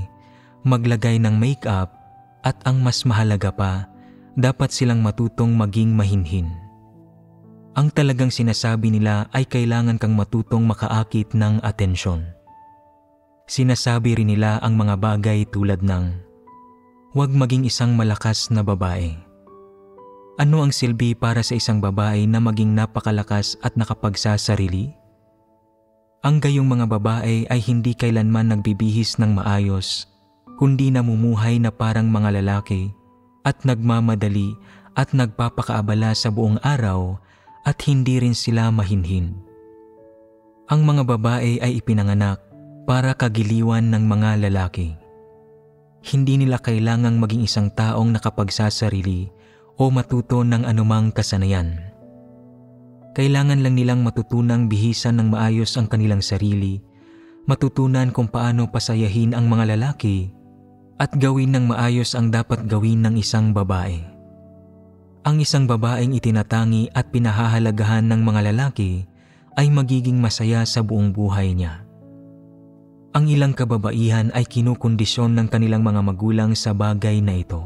A: maglagay ng make-up, at ang mas mahalaga pa, dapat silang matutong maging mahinhin. Ang talagang sinasabi nila ay kailangan kang matutong makaakit ng atensyon. Sinasabi rin nila ang mga bagay tulad ng, huwag maging isang malakas na babae. Ano ang silbi para sa isang babae na maging napakalakas at nakapagsasarili? Ang gayong mga babae ay hindi kailanman nagbibihis ng maayos, kundi namumuhay na parang mga lalaki at nagmamadali at nagpapakaabala sa buong araw at hindi rin sila mahinhin. Ang mga babae ay ipinanganak para kagiliwan ng mga lalaki. Hindi nila kailangang maging isang taong nakapagsasarili o matuto ng anumang kasanayan. Kailangan lang nilang matutunang bihisan ng maayos ang kanilang sarili, matutunan kung paano pasayahin ang mga lalaki, at gawin ng maayos ang dapat gawin ng isang babae. Ang isang babaeng itinatangi at pinahahalagahan ng mga lalaki ay magiging masaya sa buong buhay niya. Ang ilang kababaihan ay kinukondisyon ng kanilang mga magulang sa bagay na ito.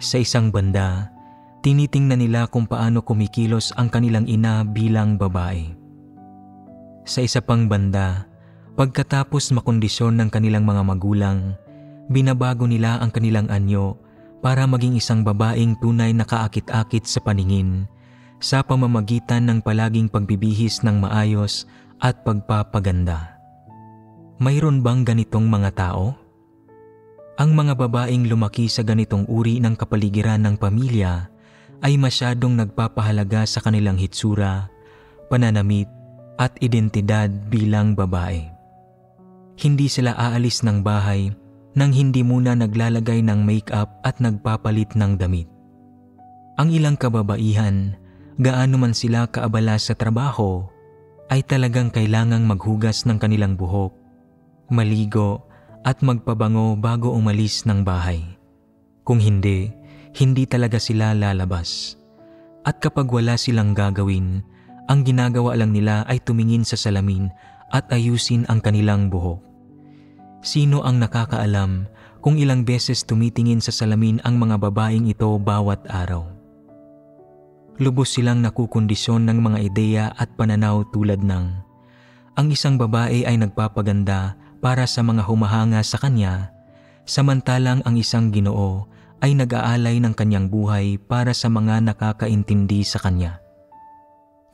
A: Sa isang banda, tinitingnan nila kung paano kumikilos ang kanilang ina bilang babae. Sa isa pang banda, pagkatapos makondisyon ng kanilang mga magulang, binabago nila ang kanilang anyo para maging isang babaeng tunay na kaakit-akit sa paningin sa pamamagitan ng palaging pagbibihis ng maayos at pagpapaganda. Mayroon bang ganitong mga tao? Ang mga babaeng lumaki sa ganitong uri ng kapaligiran ng pamilya ay masyadong nagpapahalaga sa kanilang hitsura, pananamit at identidad bilang babae. Hindi sila aalis ng bahay nang hindi muna naglalagay ng make-up at nagpapalit ng damit. Ang ilang kababaihan, gaano man sila kaabala sa trabaho, ay talagang kailangang maghugas ng kanilang buhok, maligo at magpabango bago umalis ng bahay. Kung hindi, hindi talaga sila lalabas. At kapag wala silang gagawin, ang ginagawa lang nila ay tumingin sa salamin at ayusin ang kanilang buhok. Sino ang nakakaalam kung ilang beses tumitingin sa salamin ang mga babaeng ito bawat araw? Lubos silang nakukondisyon ng mga ideya at pananaw tulad ng, ang isang babae ay nagpapaganda para sa mga humahanga sa kanya, samantalang ang isang Ginoo ay nag-aalay ng kanyang buhay para sa mga nakakaintindi sa kanya.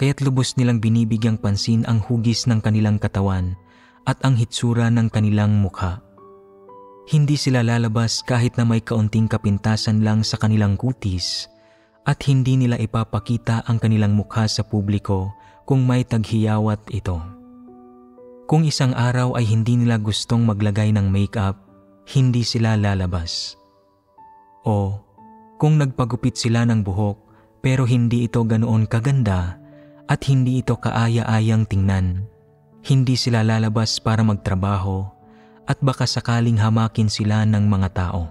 A: Kaya't lubos nilang binibigyang pansin ang hugis ng kanilang katawan at ang hitsura ng kanilang mukha. Hindi sila lalabas kahit na may kaunting kapintasan lang sa kanilang kutis at hindi nila ipapakita ang kanilang mukha sa publiko kung may taghiyawat ito. Kung isang araw ay hindi nila gustong maglagay ng make-up, hindi sila lalabas. O kung nagpagupit sila ng buhok pero hindi ito ganoon kaganda at hindi ito kaaya-ayang tingnan, hindi sila lalabas para magtrabaho at baka sakaling hamakin sila ng mga tao.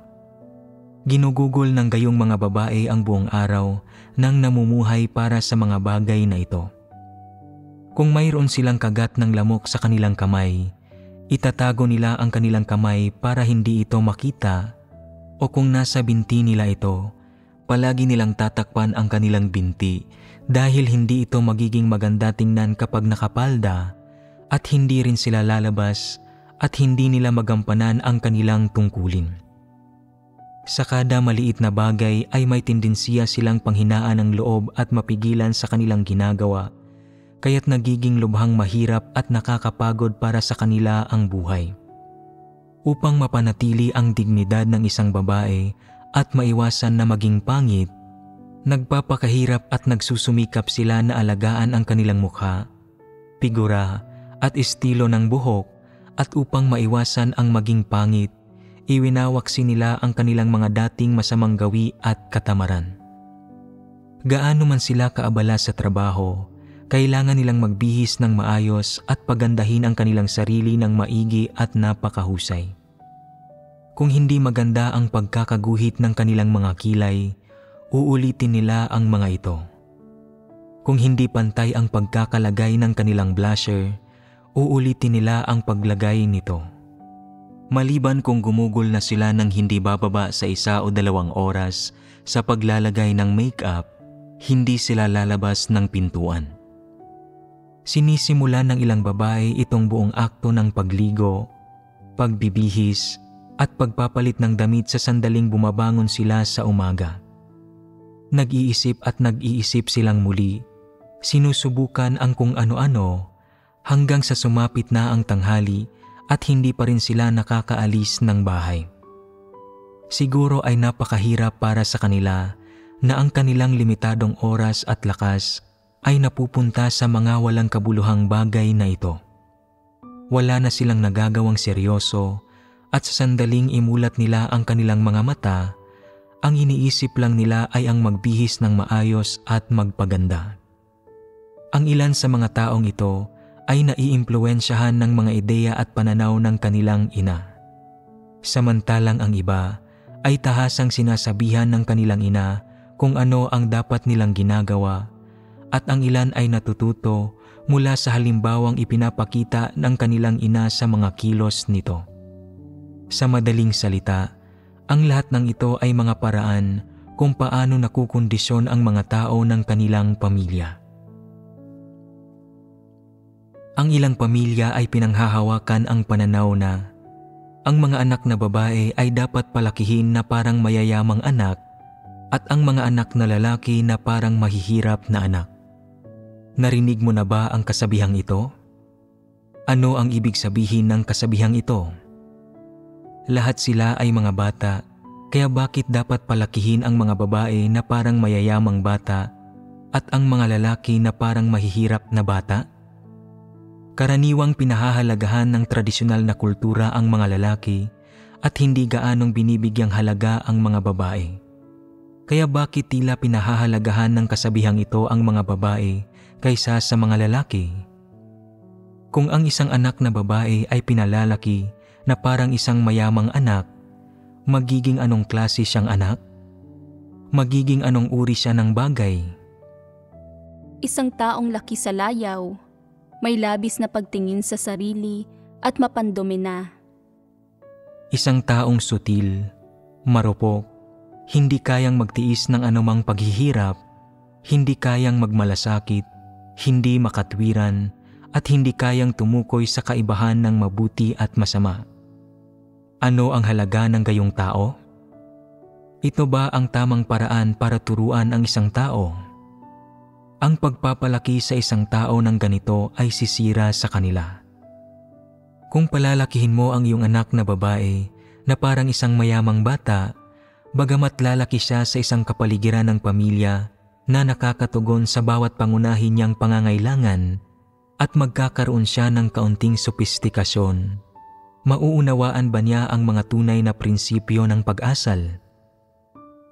A: Ginugugol ng gayong mga babae ang buong araw nang namumuhay para sa mga bagay na ito. Kung mayroon silang kagat ng lamok sa kanilang kamay, itatago nila ang kanilang kamay para hindi ito makita, o kung nasa binti nila ito, palagi nilang tatakpan ang kanilang binti dahil hindi ito magiging maganda tingnan kapag nakapalda, at hindi rin sila lalabas at hindi nila magampanan ang kanilang tungkulin. Sa kada maliit na bagay ay may tendensiya silang panghinaan ng loob at mapigilan sa kanilang ginagawa, kaya't nagiging lubhang mahirap at nakakapagod para sa kanila ang buhay. Upang mapanatili ang dignidad ng isang babae at maiwasan na maging pangit, nagpapakahirap at nagsusumikap sila na alagaan ang kanilang mukha, figura at estilo ng buhok, at upang maiwasan ang maging pangit, iwinawaksi nila ang kanilang mga dating masamang gawi at katamaran. Gaano man sila kaabala sa trabaho, kailangan nilang magbihis ng maayos at pagandahin ang kanilang sarili ng maigi at napakahusay. Kung hindi maganda ang pagkakaguhit ng kanilang mga kilay, uulitin nila ang mga ito. Kung hindi pantay ang pagkakalagay ng kanilang blusher, uulitin nila ang paglagay nito. Maliban kung gumugol na sila ng hindi bababa sa 1 o 2 oras sa paglalagay ng makeup, hindi sila lalabas ng pintuan. Sinisimula ng ilang babae itong buong akto ng pagligo, pagbibihis, at pagpapalit ng damit sa sandaling bumabangon sila sa umaga. Nag-iisip at nag-iisip silang muli, sinusubukan ang kung ano-ano hanggang sa sumapit na ang tanghali at hindi pa rin sila nakakaalis ng bahay. Siguro ay napakahirap para sa kanila na ang kanilang limitadong oras at lakas ay napupunta sa mga walang kabuluhang bagay na ito. Wala na silang nagagawang seryoso at sa sandaling imulat nila ang kanilang mga mata, ang iniisip lang nila ay ang magbihis ng maayos at magpaganda. Ang ilan sa mga taong ito ay naiimpluwensyahan ng mga ideya at pananaw ng kanilang ina. Samantalang ang iba ay tahasang sinasabihan ng kanilang ina kung ano ang dapat nilang ginagawa, at ang ilan ay natututo mula sa halimbawang ipinapakita ng kanilang ina sa mga kilos nito. Sa madaling salita, ang lahat ng ito ay mga paraan kung paano nakukondisyon ang mga tao ng kanilang pamilya. Ang ilang pamilya ay pinanghahawakan ang pananaw na ang mga anak na babae ay dapat palakihin na parang mayayamang anak at ang mga anak na lalaki na parang mahihirap na anak. Narinig mo na ba ang kasabihang ito? Ano ang ibig sabihin ng kasabihang ito? Lahat sila ay mga bata, kaya bakit dapat palakihin ang mga babae na parang mayayamang bata at ang mga lalaki na parang mahihirap na bata? Karaniwang pinahahalagahan ng tradisyonal na kultura ang mga lalaki at hindi gaanong binibigyang halaga ang mga babae. Kaya bakit tila pinahahalagahan ng kasabihang ito ang mga babae kaysa sa mga lalaki? Kung ang isang anak na babae ay pinalalaki na parang isang mayamang anak, magiging anong klase siyang anak? Magiging anong uri siya ng bagay?
B: Isang taong laki sa layaw, may labis na pagtingin sa sarili at mapandomina.
A: Isang taong sutil, marupok, hindi kayang magtiis ng anumang paghihirap, hindi kayang magmalasakit, hindi makatwiran, at hindi kayang tumukoy sa kaibahan ng mabuti at masama. Ano ang halaga ng gayong tao? Ito ba ang tamang paraan para turuan ang isang tao? Ang pagpapalaki sa isang tao ng ganito ay sisira sa kanila. Kung palalakihin mo ang iyong anak na babae na parang isang mayamang bata, bagamat lalaki siya sa isang kapaligiran ng pamilya na nakakatugon sa bawat pangunahin niyang pangangailangan at magkakaroon siya ng kaunting sopistikasyon, mauunawaan ba niya ang mga tunay na prinsipyo ng pag-asal?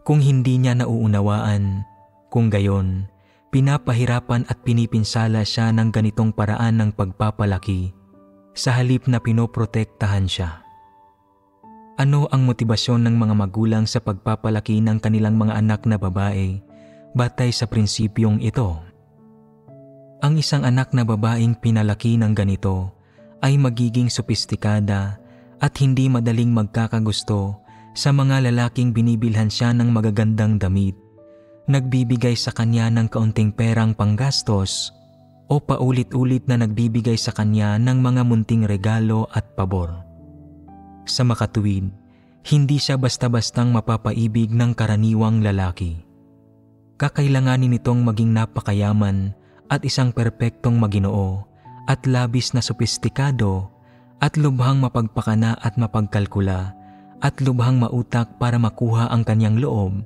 A: Kung hindi niya nauunawaan, kung gayon, pinapahirapan at pinipinsala siya ng ganitong paraan ng pagpapalaki sa halip na pinoprotektahan siya. Ano ang motibasyon ng mga magulang sa pagpapalaki ng kanilang mga anak na babae batay sa prinsipyong ito? Ang isang anak na babaeng pinalaki ng ganito ay magiging sopistikada at hindi madaling magkakagusto sa mga lalaking binibilhan siya ng magagandang damit, nagbibigay sa kanya ng kaunting perang panggastos o paulit-ulit na nagbibigay sa kanya ng mga munting regalo at pabor. Sa makatuwid, hindi siya basta-bastang mapapaibig ng karaniwang lalaki. Kakailanganin nitong maging napakayaman at isang perpektong maginoo at labis na sopistikado at lubhang mapagpakana at mapagkalkula at lubhang mautak para makuha ang kanyang loob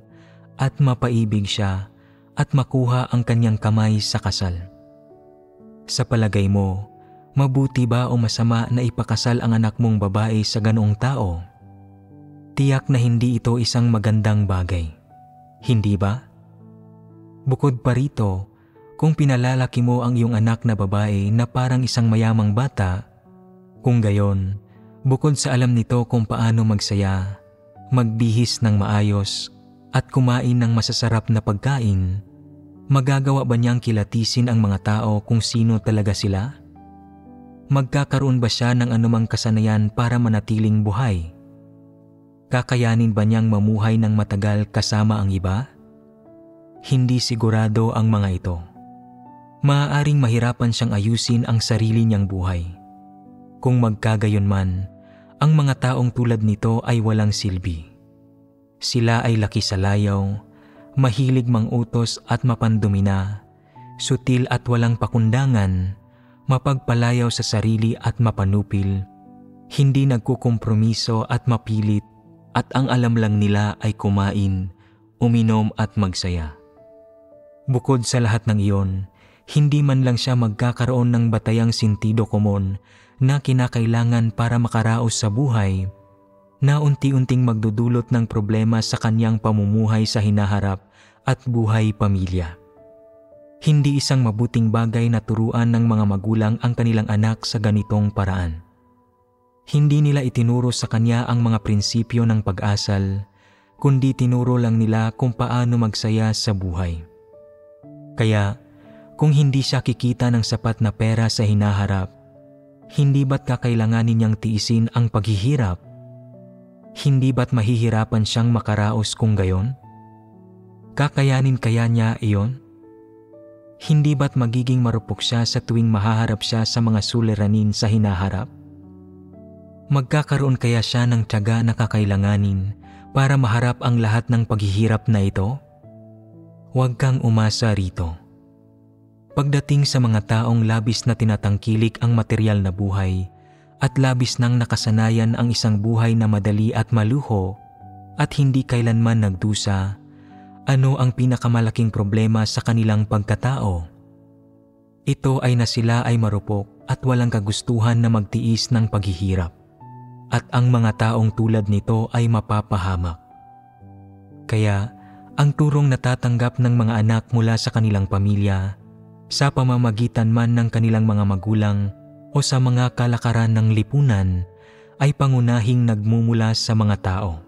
A: at mapaibig siya at makuha ang kanyang kamay sa kasal. Sa palagay mo, mabuti ba o masama na ipakasal ang anak mong babae sa ganoong tao? Tiyak na hindi ito isang magandang bagay. Hindi ba? Bukod pa rito, kung pinalalaki mo ang iyong anak na babae na parang isang mayamang bata, kung gayon, bukod sa alam nito kung paano magsaya, magbihis ng maayos, at kumain ng masasarap na pagkain, magagawa ba niyang kilatisin ang mga tao kung sino talaga sila? Magkakaroon ba siya ng anumang kasanayan para manatiling buhay? Kakayanin ba niyang mamuhay ng matagal kasama ang iba? Hindi sigurado ang mga ito. Maaaring mahirapan siyang ayusin ang sarili niyang buhay. Kung magkagayon man, ang mga taong tulad nito ay walang silbi. Sila ay laki sa layaw, mahilig mangutos at mapandumina, sutil at walang pakundangan, mapagpalayaw sa sarili at mapanupil, hindi nagkukompromiso at mapilit, at ang alam lang nila ay kumain, uminom at magsaya. Bukod sa lahat ng iyon, hindi man lang siya magkakaroon ng batayang sentido komon na kinakailangan para makaraos sa buhay, na unti-unting magdudulot ng problema sa kanyang pamumuhay sa hinaharap at buhay pamilya. Hindi isang mabuting bagay na turuan ng mga magulang ang kanilang anak sa ganitong paraan. Hindi nila itinuro sa kanya ang mga prinsipyo ng pag-asal, kundi tinuro lang nila kung paano magsaya sa buhay. Kaya, kung hindi siya kikita ng sapat na pera sa hinaharap, hindi ba't kakailanganin niyang tiisin ang paghihirap? Hindi ba't mahihirapan siyang makaraos kung gayon? Kakayanin kaya niya iyon? Hindi ba't magiging marupok siya sa tuwing mahaharap siya sa mga suliranin sa hinaharap? Magkakaroon kaya siya ng tiyaga na kakailanganin para maharap ang lahat ng paghihirap na ito? Huwag kang umasa rito. Pagdating sa mga taong labis na tinatangkilik ang material na buhay at labis nang nakasanayan ang isang buhay na madali at maluho at hindi kailanman nagdusa, ano ang pinakamalaking problema sa kanilang pagkatao? Ito ay na sila ay marupok at walang kagustuhan na magtiis ng paghihirap. At ang mga taong tulad nito ay mapapahamak. Kaya, ang turong natatanggap ng mga anak mula sa kanilang pamilya, sa pamamagitan man ng kanilang mga magulang o sa mga kalakaran ng lipunan, ay pangunahing nagmumula sa mga tao.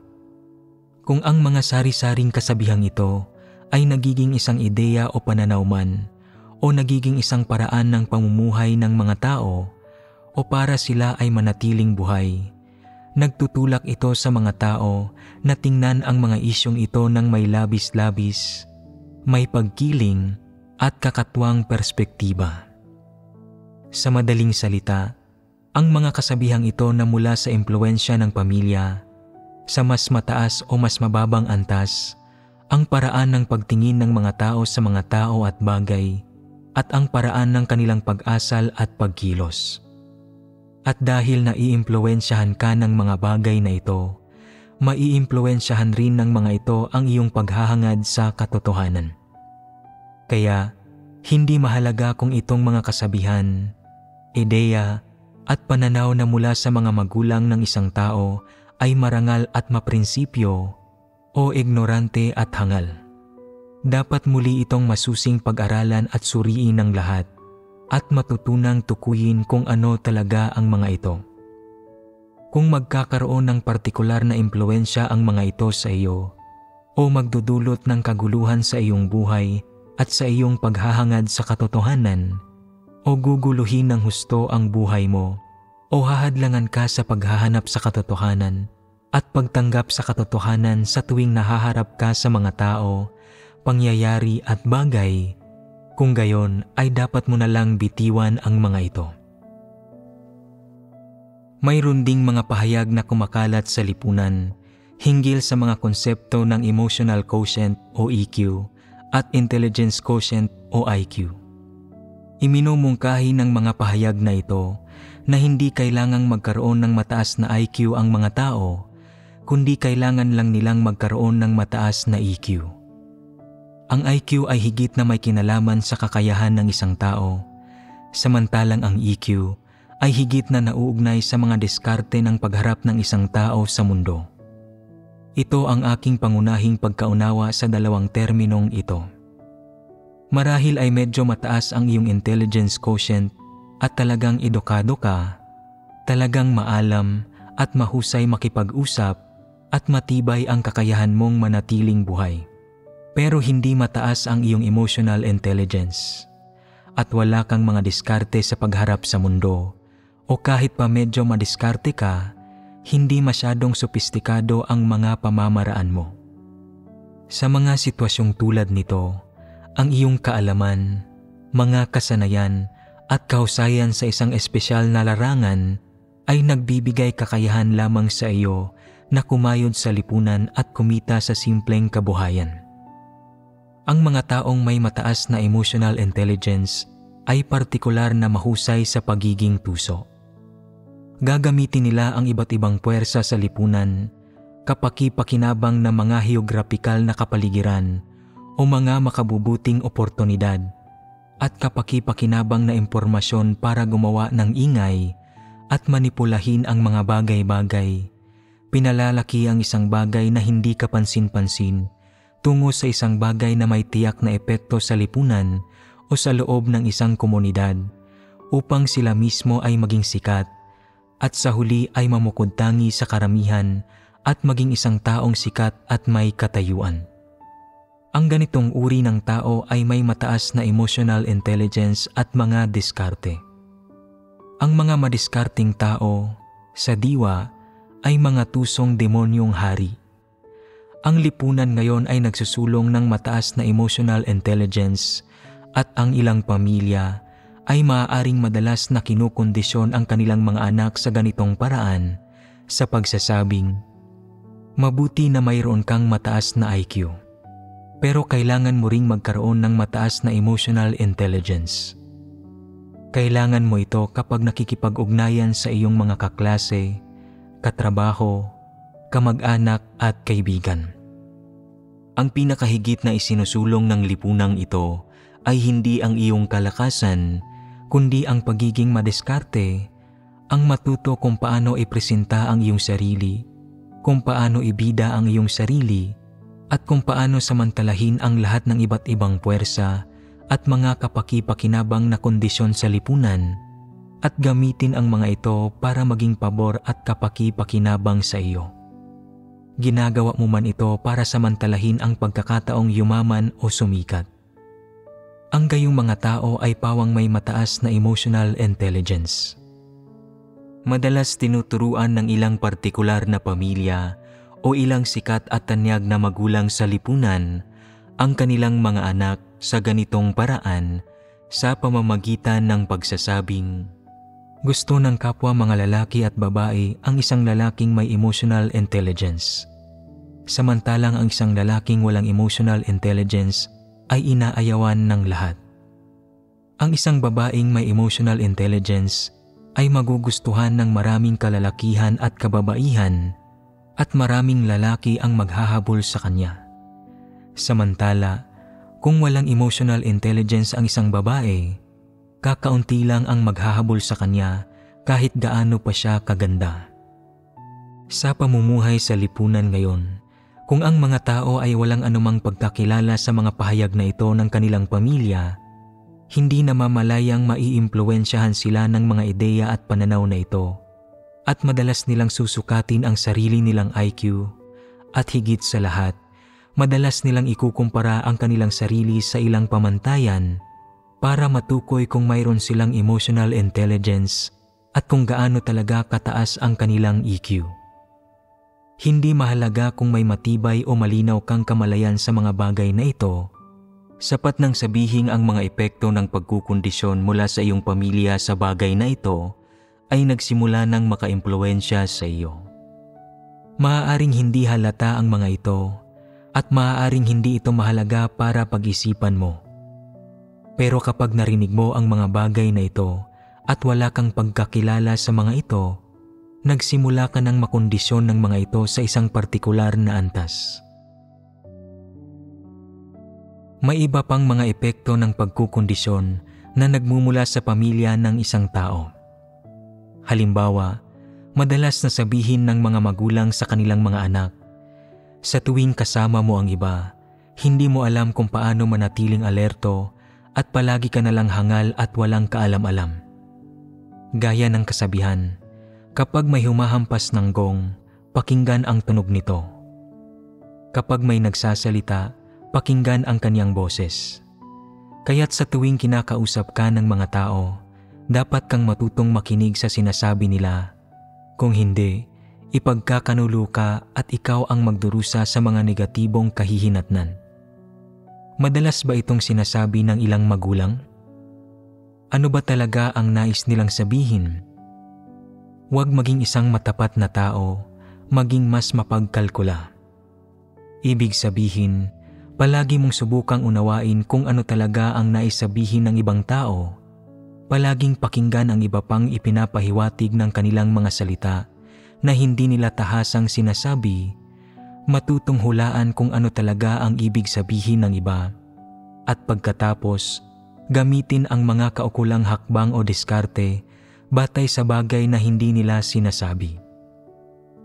A: Kung ang mga sari-saring kasabihang ito ay nagiging isang ideya o pananaw man, o nagiging isang paraan ng pamumuhay ng mga tao, o para sila ay manatiling buhay, nagtutulak ito sa mga tao na tingnan ang mga isyong ito ng may labis-labis, may pagkiling at kakatwang perspektiba. Sa madaling salita, ang mga kasabihang ito na mula sa impluwensya ng pamilya, sa mas mataas o mas mababang antas, ang paraan ng pagtingin ng mga tao sa mga tao at bagay, at ang paraan ng kanilang pag-asal at pagkilos. At dahil naiimpluwensyahan ka ng mga bagay na ito, maiimpluwensyahan rin ng mga ito ang iyong paghahangad sa katotohanan. Kaya, hindi mahalaga kung itong mga kasabihan, ideya, at pananaw na mula sa mga magulang ng isang tao ay marangal at maprinsipyo o ignorante at hangal. Dapat muli itong masusing pag-aralan at suriin ng lahat, at matutunang tukuyin kung ano talaga ang mga ito. Kung magkakaroon ng partikular na impluwensya ang mga ito sa iyo, o magdudulot ng kaguluhan sa iyong buhay at sa iyong paghahangad sa katotohanan, o guguluhin ng husto ang buhay mo, o hahadlangan ka sa paghahanap sa katotohanan at pagtanggap sa katotohanan sa tuwing nahaharap ka sa mga tao, pangyayari at bagay, kung gayon ay dapat mo na lang bitiwan ang mga ito. Mayroon ding mga pahayag na kumakalat sa lipunan hinggil sa mga konsepto ng emotional quotient o EQ at intelligence quotient o IQ. Iminumungkahi ng mga pahayag na ito na hindi kailangang magkaroon ng mataas na IQ ang mga tao, kundi kailangan lang nilang magkaroon ng mataas na EQ. Ang IQ ay higit na may kinalaman sa kakayahan ng isang tao, samantalang ang EQ ay higit na nauugnay sa mga diskarte ng pagharap ng isang tao sa mundo. Ito ang aking pangunahing pagkaunawa sa dalawang terminong ito. Marahil ay medyo mataas ang iyong intelligence quotient at talagang edukado ka, talagang maalam at mahusay makipag-usap at matibay ang kakayahan mong manatiling buhay. Pero hindi mataas ang iyong emotional intelligence at wala kang mga diskarte sa pagharap sa mundo, o kahit pa medyo madiskarte ka, hindi masyadong sopistikado ang mga pamamaraan mo. Sa mga sitwasyong tulad nito, ang iyong kaalaman, mga kasanayan at kahusayan sa isang espesyal na larangan ay nagbibigay kakayahan lamang sa iyo na kumayod sa lipunan at kumita sa simpleng kabuhayan. Ang mga taong may mataas na emotional intelligence ay partikular na mahusay sa pagiging tuso. Gagamitin nila ang iba't ibang puwersa sa lipunan, kapaki-pakinabang na mga heograpikal na kapaligiran o mga makabubuting oportunidad at kapaki-pakinabang na impormasyon para gumawa ng ingay at manipulahin ang mga bagay-bagay. Pinalalaki ang isang bagay na hindi kapansin-pansin tungo sa isang bagay na may tiyak na epekto sa lipunan o sa loob ng isang komunidad upang sila mismo ay maging sikat at sa huli ay mamukod-tangi sa karamihan at maging isang taong sikat at may katayuan. Ang ganitong uri ng tao ay may mataas na emotional intelligence at mga diskarte. Ang mga madiskarting tao, sa diwa, ay mga tusong demonyong hari. Ang lipunan ngayon ay nagsusulong ng mataas na emotional intelligence at ang ilang pamilya ay maaaring madalas na kinukondisyon ang kanilang mga anak sa ganitong paraan sa pagsasabing, mabuti na mayroon kang mataas na IQ. Pero kailangan mo ring magkaroon ng mataas na emotional intelligence. Kailangan mo ito kapag nakikipag-ugnayan sa iyong mga kaklase, katrabaho, kamag-anak at kaibigan. Ang pinakahigit na isinusulong ng lipunang ito ay hindi ang iyong kalakasan, kundi ang pagiging madiskarte, ang matuto kung paano ipresenta ang iyong sarili, kung paano ibida ang iyong sarili, at kung paano samantalahin ang lahat ng iba't ibang puwersa at mga kapaki-pakinabang na kondisyon sa lipunan at gamitin ang mga ito para maging pabor at kapaki-pakinabang sa iyo. Ginagawa mo man ito para samantalahin ang pagkakataong yumaman o sumikat. Ang gayong mga tao ay pawang may mataas na emotional intelligence. Madalas tinuturuan ng ilang partikular na pamilya o ilang sikat at tanyag na magulang sa lipunan ang kanilang mga anak sa ganitong paraan sa pamamagitan ng pagsasabing, gusto ng kapwa mga lalaki at babae ang isang lalaking may emotional intelligence. Samantalang ang isang lalaking walang emotional intelligence ay inaayawan ng lahat. Ang isang babaeng may emotional intelligence ay magugustuhan ng maraming kalalakihan at kababaihan at maraming lalaki ang maghahabol sa kanya. Samantala, kung walang emotional intelligence ang isang babae, kakaunti lang ang maghahabol sa kanya kahit gaano pa siya kaganda. Sa pamumuhay sa lipunan ngayon, kung ang mga tao ay walang anumang pagkakilala sa mga pahayag na ito ng kanilang pamilya, hindi namamalayang maiimpluwensyahan sila ng mga ideya at pananaw na ito. At madalas nilang susukatin ang sarili nilang IQ at higit sa lahat, madalas nilang ikukumpara ang kanilang sarili sa ilang pamantayan para matukoy kung mayroon silang emotional intelligence at kung gaano talaga kataas ang kanilang EQ. Hindi mahalaga kung may matibay o malinaw kang kamalayan sa mga bagay na ito, sapat nang sabihing ang mga epekto ng pagkukondisyon mula sa iyong pamilya sa bagay na ito ay nagsimula ng makaimpluwensya sa iyo. Maaaring hindi halata ang mga ito at maaaring hindi ito mahalaga para pag-isipan mo. Pero kapag narinig mo ang mga bagay na ito at wala kang pagkakilala sa mga ito, nagsimula ka ng makondisyon ng mga ito sa isang partikular na antas. May iba pang mga epekto ng pagkukondisyon na nagmumula sa pamilya ng isang tao. Halimbawa, madalas na sabihin ng mga magulang sa kanilang mga anak, "Sa tuwing kasama mo ang iba, hindi mo alam kung paano manatiling alerto at palagi ka nalang hangal at walang kaalam-alam." Gaya ng kasabihan, kapag may humahampas ng gong, pakinggan ang tunog nito. Kapag may nagsasalita, pakinggan ang kanyang boses. Kaya't sa tuwing kinakausap ka ng mga tao, dapat kang matutong makinig sa sinasabi nila. Kung hindi, ipagkakanulo ka at ikaw ang magdurusa sa mga negatibong kahihinatnan. Madalas ba itong sinasabi ng ilang magulang? Ano ba talaga ang nais nilang sabihin? Huwag maging isang matapat na tao, maging mas mapagkalkula. Ibig sabihin, palagi mong subukang unawain kung ano talaga ang nais sabihin ng ibang tao. Palaging pakinggan ang iba pang ipinapahiwatig ng kanilang mga salita na hindi nila tahasang sinasabi, matutong hulaan kung ano talaga ang ibig sabihin ng iba, at pagkatapos, gamitin ang mga kaukulang hakbang o diskarte batay sa bagay na hindi nila sinasabi.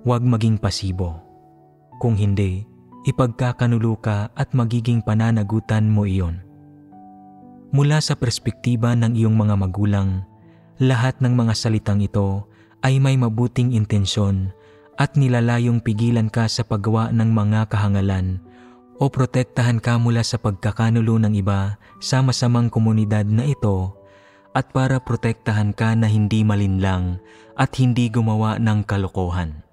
A: Huwag maging pasibo. Kung hindi, ipagkakanulo ka at magiging pananagutan mo iyon. Mula sa perspektiba ng iyong mga magulang, lahat ng mga salitang ito ay may mabuting intensyon at nilalayong pigilan ka sa paggawa ng mga kahangalan o protektahan ka mula sa pagkakanulo ng iba sa masamang komunidad na ito at para protektahan ka na hindi malinlang at hindi gumawa ng kalokohan.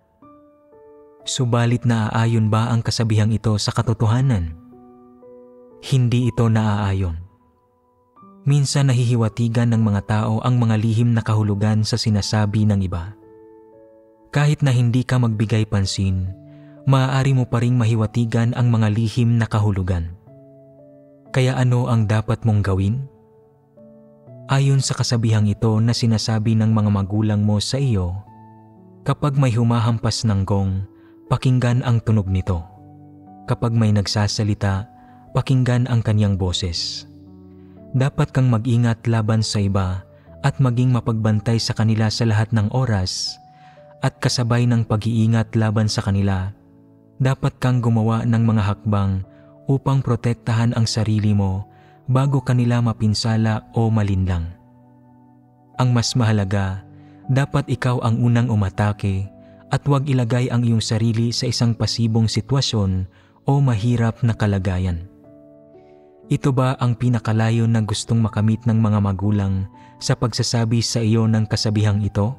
A: Subalit naaayon ba ang kasabihang ito sa katotohanan? Hindi ito naaayon. Minsan nahihiwatigan ng mga tao ang mga lihim na kahulugan sa sinasabi ng iba. Kahit na hindi ka magbigay pansin, maaari mo pa ring mahiwatigan ang mga lihim na kahulugan. Kaya ano ang dapat mong gawin? Ayon sa kasabihang ito na sinasabi ng mga magulang mo sa iyo, kapag may humahampas ng gong, pakinggan ang tunog nito. Kapag may nagsasalita, pakinggan ang kanyang boses. Dapat kang mag-ingat laban sa iba at maging mapagbantay sa kanila sa lahat ng oras at kasabay ng pag-iingat laban sa kanila. Dapat kang gumawa ng mga hakbang upang protektahan ang sarili mo bago kanila mapinsala o malinlang. Ang mas mahalaga, dapat ikaw ang unang umatake at huwag ilagay ang iyong sarili sa isang pasibong sitwasyon o mahirap na kalagayan. Ito ba ang pinakalayo na gustong makamit ng mga magulang sa pagsasabi sa iyo ng kasabihang ito?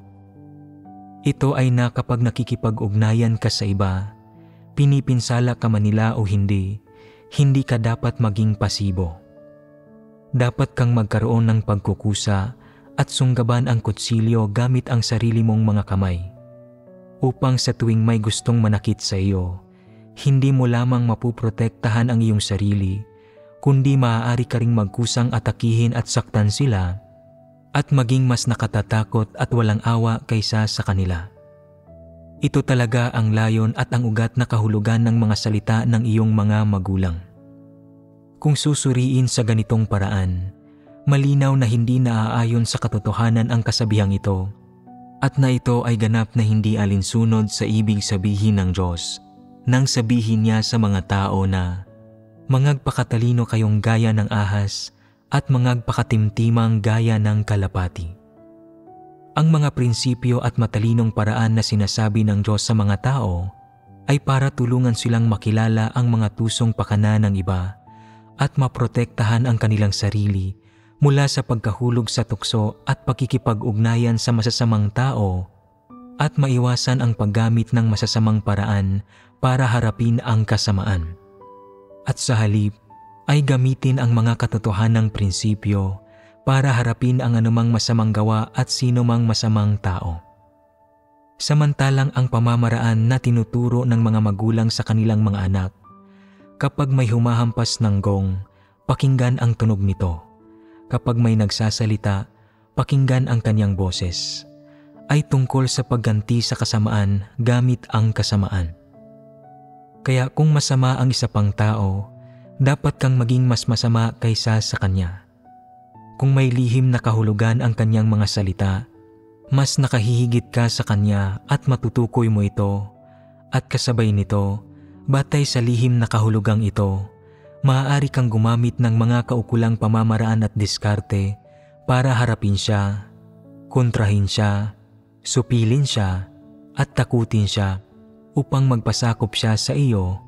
A: Ito ay na kapag nakikipag-ugnayan ka sa iba, pinipinsala ka man nila o hindi ka dapat maging pasibo. Dapat kang magkaroon ng pagkukusa at sunggaban ang kutsilyo gamit ang sarili mong mga kamay. Upang sa tuwing may gustong manakit sa iyo, hindi mo lamang mapuprotektahan ang iyong sarili, kundi maaari ka ring magkusang atakihin at saktan sila at maging mas nakatatakot at walang awa kaysa sa kanila. Ito talaga ang layon at ang ugat na kahulugan ng mga salita ng iyong mga magulang. Kung susuriin sa ganitong paraan, malinaw na hindi naaayon sa katotohanan ang kasabihang ito at na ito ay ganap na hindi alinsunod sa ibig sabihin ng Diyos nang sabihin niya sa mga tao na mangagpakatalino kayong gaya ng ahas at mangagpakatimtimang gaya ng kalapati. Ang mga prinsipyo at matalinong paraan na sinasabi ng Diyos sa mga tao ay para tulungan silang makilala ang mga tusong pakana ng iba at maprotektahan ang kanilang sarili mula sa pagkahulog sa tukso at pakikipag-ugnayan sa masasamang tao at maiwasan ang paggamit ng masasamang paraan para harapin ang kasamaan. At sa halip ay gamitin ang mga katotohanang prinsipyo para harapin ang anumang masamang gawa at sino mang masamang tao. Samantalang ang pamamaraan na tinuturo ng mga magulang sa kanilang mga anak, kapag may humahampas ng gong, pakinggan ang tunog nito. Kapag may nagsasalita, pakinggan ang kanyang boses. Ay tungkol sa pagganti sa kasamaan gamit ang kasamaan. Kaya kung masama ang isa pang tao, dapat kang maging mas masama kaysa sa kanya. Kung may lihim na kahulugan ang kanyang mga salita, mas nakahihigit ka sa kanya at matutukoy mo ito, at kasabay nito, batay sa lihim na kahulugang ito, maaari kang gumamit ng mga kaukulang pamamaraan at diskarte para harapin siya, kontrahin siya, supilin siya, at takutin siya upang magpasakop siya sa iyo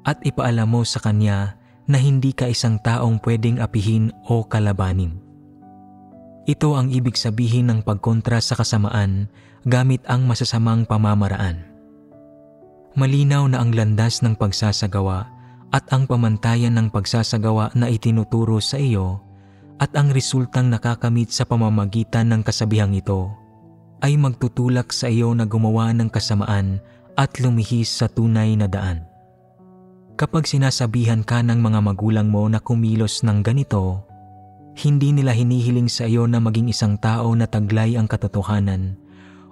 A: at ipaalam mo sa kanya na hindi ka isang taong pwedeng apihin o kalabanin. Ito ang ibig sabihin ng pagkontra sa kasamaan gamit ang masasamang pamamaraan. Malinaw na ang landas ng pagsasagawa at ang pamantayan ng pagsasagawa na itinuturo sa iyo at ang resultang nakakamit sa pamamagitan ng kasabihang ito ay magtutulak sa iyo na gumawa ng kasamaan at lumihis sa tunay na daan. Kapag sinasabihan ka ng mga magulang mo na kumilos ng ganito, hindi nila hinihiling sa iyo na maging isang tao na taglay ang katotohanan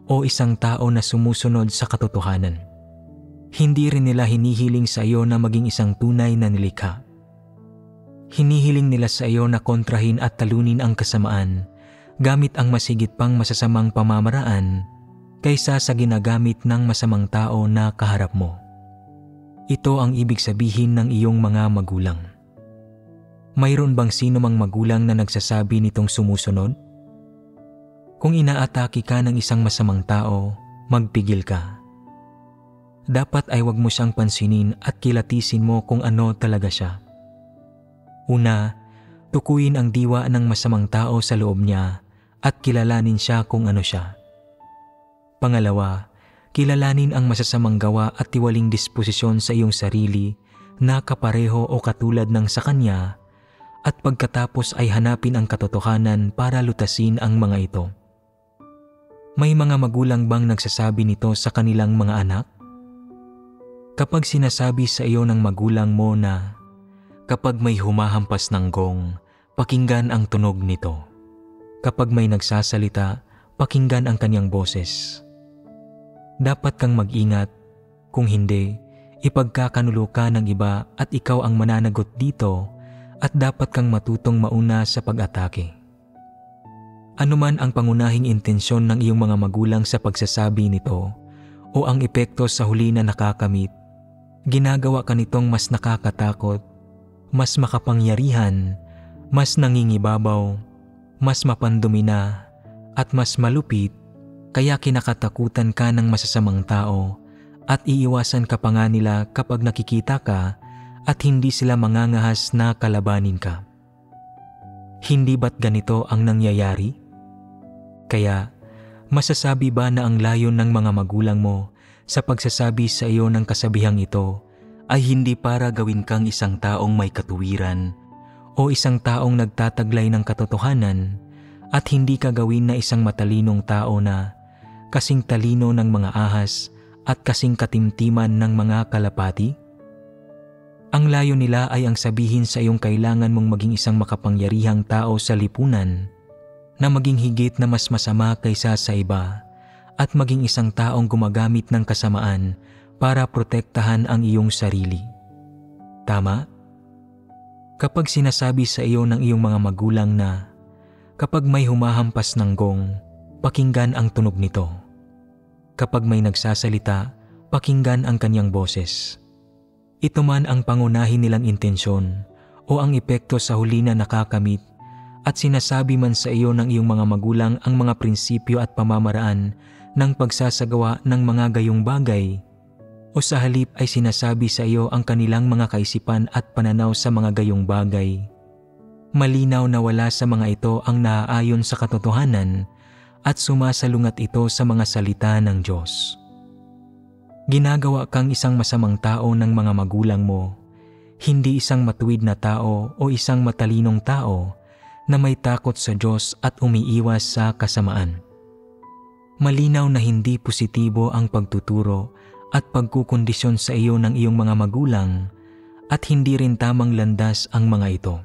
A: o isang tao na sumusunod sa katotohanan. Hindi rin nila hinihiling sa iyo na maging isang tunay na nilikha. Hinihiling nila sa iyo na kontrahin at talunin ang kasamaan gamit ang masigit pang masasamang pamamaraan kaysa sa ginagamit ng masamang tao na kaharap mo. Ito ang ibig sabihin ng iyong mga magulang. Mayroon bang sino mang magulang na nagsasabi nitong sumusunod? Kung inaatake ka ng isang masamang tao, magpigil ka. Dapat ay wag mo siyang pansinin at kilatisin mo kung ano talaga siya. Una, tukuyin ang diwa ng masamang tao sa loob niya at kilalanin siya kung ano siya. Pangalawa, kilalanin ang masasamang gawa at tiwaling disposisyon sa iyong sarili na kapareho o katulad ng sa kanya, at pagkatapos ay hanapin ang katotohanan para lutasin ang mga ito. May mga magulang bang nagsasabi nito sa kanilang mga anak? Kapag sinasabi sa iyo ng magulang mo na, kapag may humahampas ng gong, pakinggan ang tunog nito. Kapag may nagsasalita, pakinggan ang kanyang boses. Dapat kang mag-ingat, kung hindi, ipagkakanulo ka ng iba at ikaw ang mananagot dito at dapat kang matutong mauna sa pag-atake. Ano man ang pangunahing intensyon ng iyong mga magulang sa pagsasabi nito o ang epekto sa huli na nakakamit, ginagawa ka nitong mas nakakatakot, mas makapangyarihan, mas nangingibabaw, mas mapandumina, at mas malupit, kaya kinakatakutan ka ng masasamang tao at iiwasan ka pa nga nila kapag nakikita ka at hindi sila mangangahas na kalabanin ka. Hindi ba't ganito ang nangyayari? Kaya, masasabi ba na ang layon ng mga magulang mo sa pagsasabi sa iyo ng kasabihang ito ay hindi para gawin kang isang taong may katuwiran o isang taong nagtataglay ng katotohanan at hindi ka gawin na isang matalinong tao na kasing talino ng mga ahas at kasing katimtiman ng mga kalapati? Ang layo nila ay ang sabihin sa iyong kailangan mong maging isang makapangyarihang tao sa lipunan, na maging higit na mas masama kaysa sa iba, at maging isang taong gumagamit ng kasamaan para protektahan ang iyong sarili. Tama? Kapag sinasabi sa iyo ng iyong mga magulang na, kapag may humahampas ng gong, pakinggan ang tunog nito. Kapag may nagsasalita, pakinggan ang kanyang boses. Ito man ang pangunahin nilang intensyon o ang epekto sa huli na nakakamit, at sinasabi man sa iyo ng iyong mga magulang ang mga prinsipyo at pamamaraan ng pagsasagawa ng mga gayong bagay, o sa halip ay sinasabi sa iyo ang kanilang mga kaisipan at pananaw sa mga gayong bagay, malinaw na wala sa mga ito ang naaayon sa katotohanan at sumasalungat ito sa mga salita ng Diyos. Ginagawa kang isang masamang tao ng mga magulang mo, hindi isang matuwid na tao o isang matalinong tao na may takot sa Diyos at umiiwas sa kasamaan. Malinaw na hindi positibo ang pagtuturo at pagkukondisyon sa iyo ng iyong mga magulang at hindi rin tamang landas ang mga ito.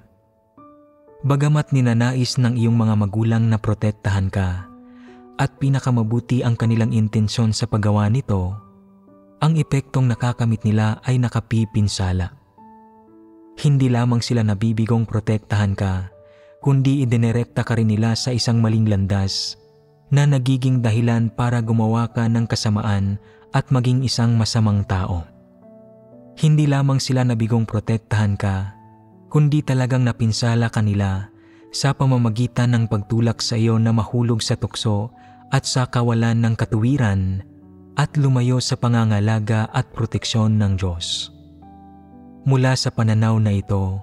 A: Bagamat ninanais ng iyong mga magulang na protektahan ka at pinakamabuti ang kanilang intensyon sa paggawa nito, ang epektong nakakamit nila ay nakapipinsala. Hindi lamang sila nabibigong protektahan ka, kundi idinirekta ka rin nila sa isang maling landas na nagiging dahilan para gumawa ka ng kasamaan at maging isang masamang tao. Hindi lamang sila nabigong protektahan ka, kundi talagang napinsala ka nila sa pamamagitan ng pagtulak sa iyo na mahulog sa tukso at sa kawalan ng katuwiran at lumayo sa pangangalaga at proteksyon ng Diyos. Mula sa pananaw na ito,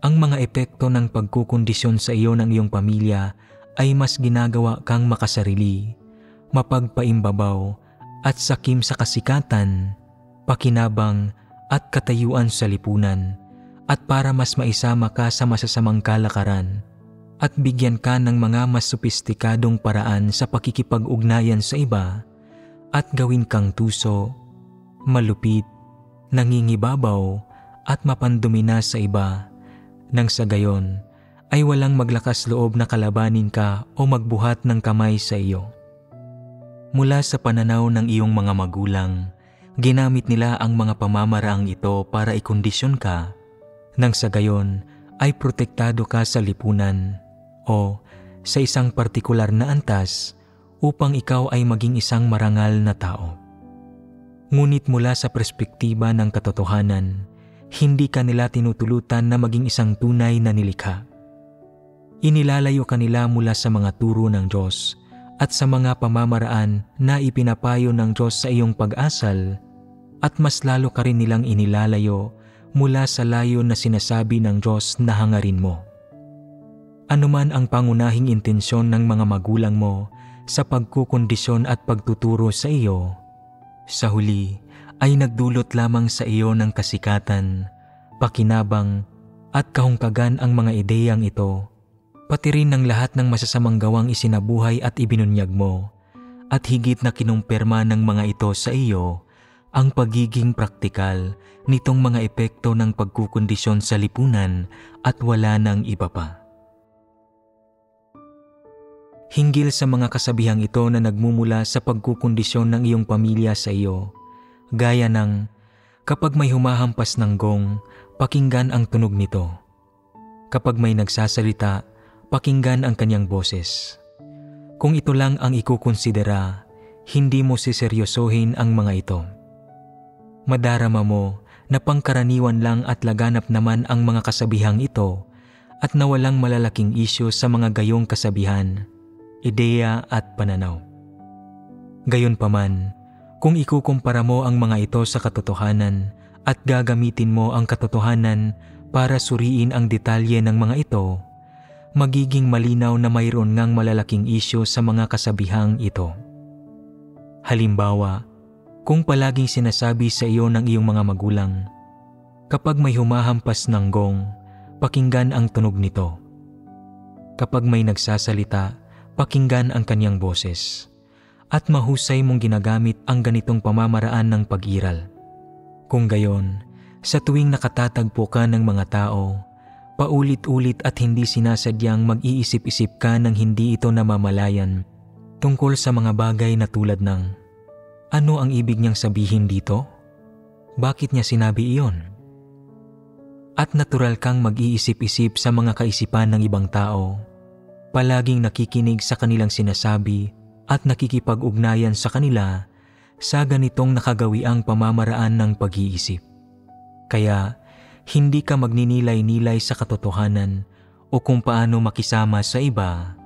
A: ang mga epekto ng pagkukondisyon sa iyo ng iyong pamilya ay mas ginagawa kang makasarili, mapagpaimbabaw at sakim sa kasikatan, pakinabang at katayuan sa lipunan, at para mas maisama ka sa masasamang kalakaran at bigyan ka ng mga mas sopistikadong paraan sa pakikipag-ugnayan sa iba at gawin kang tuso, malupit, nangingibabaw at mapandumina sa iba, nang sa gayon ay walang maglakas loob na kalabanin ka o magbuhat ng kamay sa iyo. Mula sa pananaw ng iyong mga magulang, ginamit nila ang mga pamamaraang ito para ikondisyon ka, nang sa gayon ay protektado ka sa lipunan o sa isang partikular na antas upang ikaw ay maging isang marangal na tao. Ngunit mula sa perspektiba ng katotohanan, hindi ka nila tinutulutan na maging isang tunay na nilikha. Inilalayo ka nila mula sa mga turo ng Diyos at sa mga pamamaraan na ipinapayo ng Diyos sa iyong pag-asal, at mas lalo ka rin nilang inilalayo mula sa layo na sinasabi ng Diyos na hangarin mo. Anuman ang pangunahing intensyon ng mga magulang mo sa pagkukondisyon at pagtuturo sa iyo, sa huli ay nagdulot lamang sa iyo ng kasikatan, pakinabang at kahungkagan ang mga ideyang ito, pati rin ng lahat ng masasamang gawang isinabuhay at ibinunyag mo, at higit na kinumpirma ng mga ito sa iyo ang pagiging praktikal nitong mga epekto ng pagkukondisyon sa lipunan at wala ng iba pa. Hinggil sa mga kasabihang ito na nagmumula sa pagkukondisyon ng iyong pamilya sa iyo, gaya ng, kapag may humahampas ng gong, pakinggan ang tunog nito. Kapag may nagsasalita, pakinggan ang kanyang boses. Kung ito lang ang ikukonsidera, hindi mo siseryosohin ang mga ito. Madarama mo na pangkaraniwan lang at laganap naman ang mga kasabihang ito at nawalang malalaking isyu sa mga gayong kasabihan, ideya at pananaw. Gayunpaman, kung ikukumpara mo ang mga ito sa katotohanan at gagamitin mo ang katotohanan para suriin ang detalye ng mga ito, magiging malinaw na mayroon ngang malalaking isyu sa mga kasabihang ito. Halimbawa, kung palaging sinasabi sa iyo ng iyong mga magulang, kapag may humahampas ng gong, pakinggan ang tunog nito. Kapag may nagsasalita, pakinggan ang kanyang boses. At mahusay mong ginagamit ang ganitong pamamaraan ng pag-iral. Kung gayon, sa tuwing nakatatagpo ka ng mga tao, paulit-ulit at hindi sinasadyang mag-iisip-isip ka ng hindi ito namamalayan tungkol sa mga bagay na tulad ng, ano ang ibig niyang sabihin dito? Bakit niya sinabi iyon? At natural kang mag-iisip-isip sa mga kaisipan ng ibang tao, palaging nakikinig sa kanilang sinasabi at nakikipag-ugnayan sa kanila sa ganitong nakagawiang pamamaraan ng pag-iisip. Kaya, hindi ka magninilay-nilay sa katotohanan o kung paano makisama sa iba,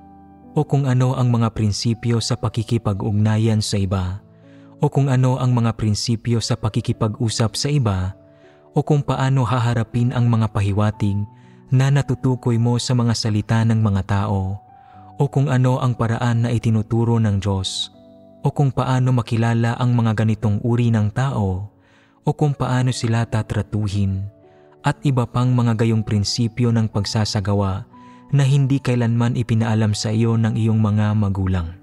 A: o kung ano ang mga prinsipyo sa pakikipag-ugnayan sa iba, o kung ano ang mga prinsipyo sa pakikipag-usap sa iba, o kung paano haharapin ang mga pahiwatig na natutukoy mo sa mga salita ng mga tao, o kung ano ang paraan na itinuturo ng Diyos, o kung paano makilala ang mga ganitong uri ng tao, o kung paano sila tatratuhin, at iba pang mga gayong prinsipyo ng pagsasagawa na hindi kailanman ipinaalam sa iyo ng iyong mga magulang.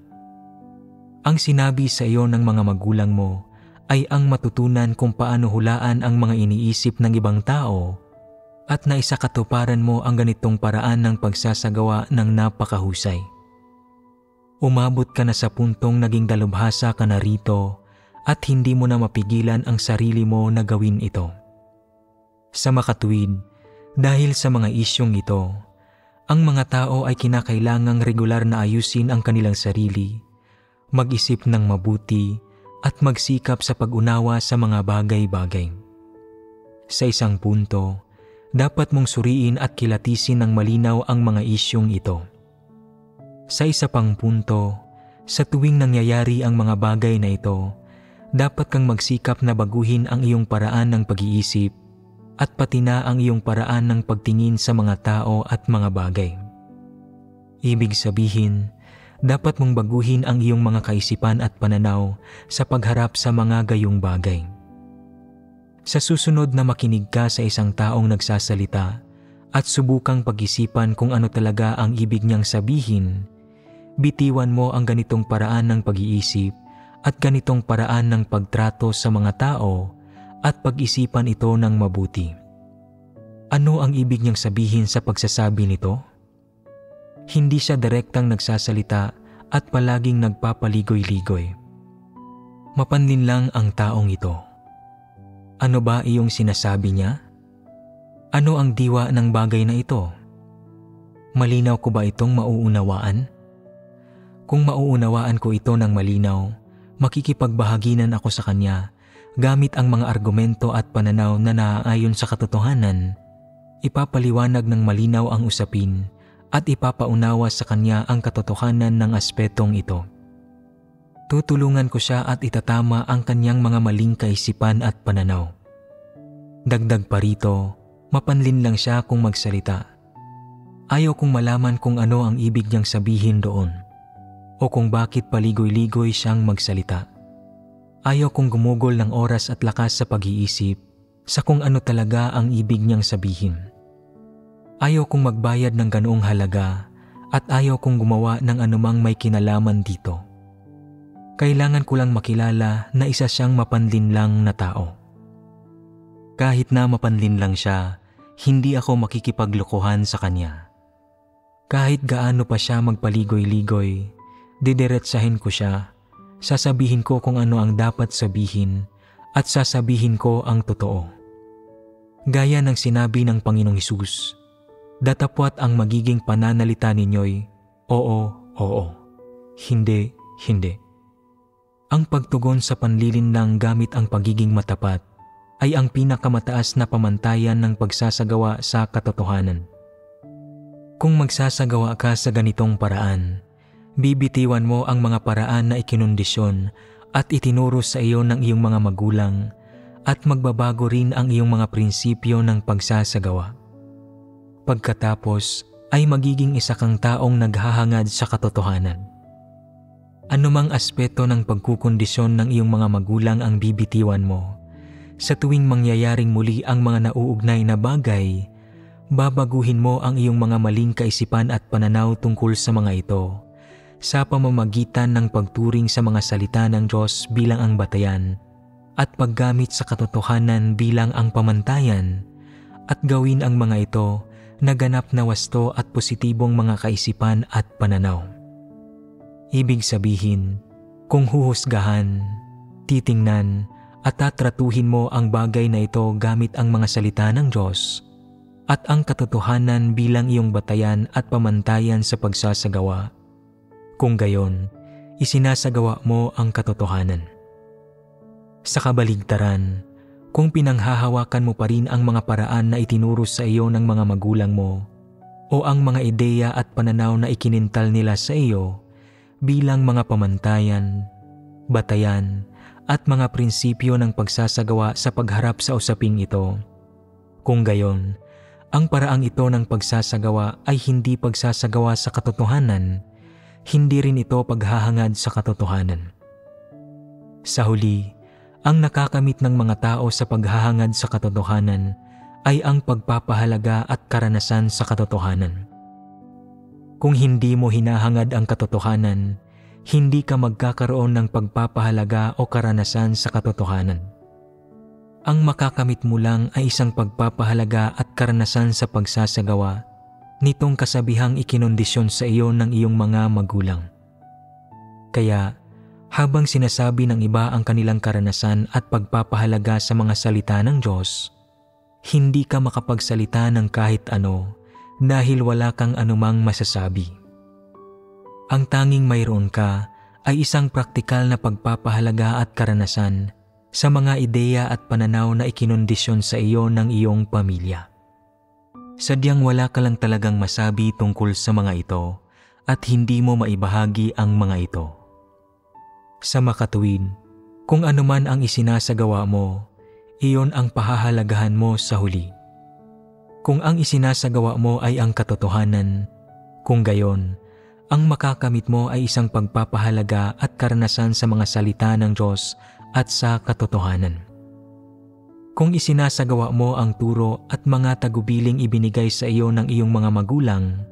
A: Ang sinabi sa iyo ng mga magulang mo ay ang matutunan kung paano hulaan ang mga iniisip ng ibang tao at naisakatuparan mo ang ganitong paraan ng pagsasagawa ng napakahusay. Umabot ka na sa puntong naging dalubhasa ka na rito at hindi mo na mapigilan ang sarili mo na gawin ito. Sa makatuwid, dahil sa mga isyong ito, ang mga tao ay kinakailangang regular na ayusin ang kanilang sarili, mag-isip ng mabuti at magsikap sa pag-unawa sa mga bagay-bagay. Sa isang punto, dapat mong suriin at kilatisin ng malinaw ang mga isyong ito. Sa isa pang punto, sa tuwing nangyayari ang mga bagay na ito, dapat kang magsikap na baguhin ang iyong paraan ng pag-iisip at pati na ang iyong paraan ng pagtingin sa mga tao at mga bagay. Ibig sabihin, dapat mong baguhin ang iyong mga kaisipan at pananaw sa pagharap sa mga gayong bagay. Sa susunod na makinig ka sa isang taong nagsasalita at subukang pag-isipan kung ano talaga ang ibig niyang sabihin, bitiwan mo ang ganitong paraan ng pag-iisip at ganitong paraan ng pagtrato sa mga tao at pag-isipan ito ng mabuti. Ano ang ibig niyang sabihin sa pagsasabi nito? Hindi siya direktang nagsasalita at palaging nagpapaligoy-ligoy. Mapanlin lang ang taong ito. Ano ba iyong sinasabi niya? Ano ang diwa ng bagay na ito? Malinaw ko ba itong mauunawaan? Kung mauunawaan ko ito ng malinaw, makikipagbahaginan ako sa kanya gamit ang mga argumento at pananaw na naaayon sa katotohanan. Ipapaliwanag ng malinaw ang usapin at ipapaunawa sa kanya ang katotohanan ng aspetong ito. Tutulungan ko siya at itatama ang kanyang mga maling kaisipan at pananaw. Dagdag pa rito, mapanlin lang siya kung magsalita. Ayaw kong malaman kung ano ang ibig niyang sabihin doon o kung bakit paligoy-ligoy siyang magsalita. Ayaw kong gumugol ng oras at lakas sa pag-iisip sa kung ano talaga ang ibig niyang sabihin. Ayaw kong magbayad ng ganoong halaga at ayaw kong gumawa ng anumang may kinalaman dito. Kailangan ko lang makilala na isa siyang mapanlin lang na tao. Kahit na mapanlin lang siya, hindi ako makikipaglokohan sa kanya. Kahit gaano pa siya magpaligoy-ligoy, didiretsahin ko siya, sasabihin ko kung ano ang dapat sabihin at sasabihin ko ang totoo. Gaya ng sinabi ng Panginoong Hesus, datapwat ang magiging pananalita ninyo'y oo, oo, hindi, hindi. Ang pagtugon sa panlilinlang gamit ang pagiging matapat ay ang pinakamataas na pamantayan ng pagsasagawa sa katotohanan. Kung magsasagawa ka sa ganitong paraan, bibitiwan mo ang mga paraan na ikinondisyon at itinuro sa iyo ng iyong mga magulang at magbabago rin ang iyong mga prinsipyo ng pagsasagawa. Pagkatapos ay magiging isa kang taong naghahangad sa katotohanan. Anumang aspeto ng pagkukondisyon ng iyong mga magulang ang bibitiwan mo. Sa tuwing mangyayaring muli ang mga nauugnay na bagay, babaguhin mo ang iyong mga maling kaisipan at pananaw tungkol sa mga ito sa pamamagitan ng pagturing sa mga salita ng Diyos bilang ang batayan at paggamit sa katotohanan bilang ang pamantayan at gawin ang mga ito na ganap na wasto at positibong mga kaisipan at pananaw. Ibig sabihin, kung huhusgahan, titingnan at tatratuhin mo ang bagay na ito gamit ang mga salita ng Diyos at ang katotohanan bilang iyong batayan at pamantayan sa pagsasagawa, kung gayon, isinasagawa mo ang katotohanan. Sa kabaligtaran, kung pinanghahawakan mo pa rin ang mga paraan na itinuro sa iyo ng mga magulang mo o ang mga ideya at pananaw na ikinintal nila sa iyo bilang mga pamantayan, batayan at mga prinsipyo ng pagsasagawa sa pagharap sa usaping ito, kung gayon, ang paraang ito ng pagsasagawa ay hindi pagsasagawa sa katotohanan, hindi rin ito paghahangad sa katotohanan. Sa huli, ang nakakamit ng mga tao sa paghahangad sa katotohanan ay ang pagpapahalaga at karanasan sa katotohanan. Kung hindi mo hinahangad ang katotohanan, hindi ka magkakaroon ng pagpapahalaga o karanasan sa katotohanan. ang makakamit mo lang ay isang pagpapahalaga at karanasan sa pagsasagawa nitong kasabihang ikinondisyon sa iyo ng iyong mga magulang. Kaya, habang sinasabi ng iba ang kanilang karanasan at pagpapahalaga sa mga salita ng Diyos, hindi ka makapagsalita ng kahit ano dahil wala kang anumang masasabi. Ang tanging mayroon ka ay isang praktikal na pagpapahalaga at karanasan sa mga ideya at pananaw na ikinondisyon sa iyo ng iyong pamilya. Sadyang wala ka lang talagang masabi tungkol sa mga ito at hindi mo maibahagi ang mga ito. Sa makatuwid, kung anuman ang isinasagawa mo, iyon ang pahahalagahan mo sa huli. Kung ang isinasagawa mo ay ang katotohanan, kung gayon, ang makakamit mo ay isang pagpapahalaga at karanasan sa mga salita ng Diyos at sa katotohanan. Kung isinasagawa mo ang turo at mga tagubiling ibinigay sa iyo ng iyong mga magulang,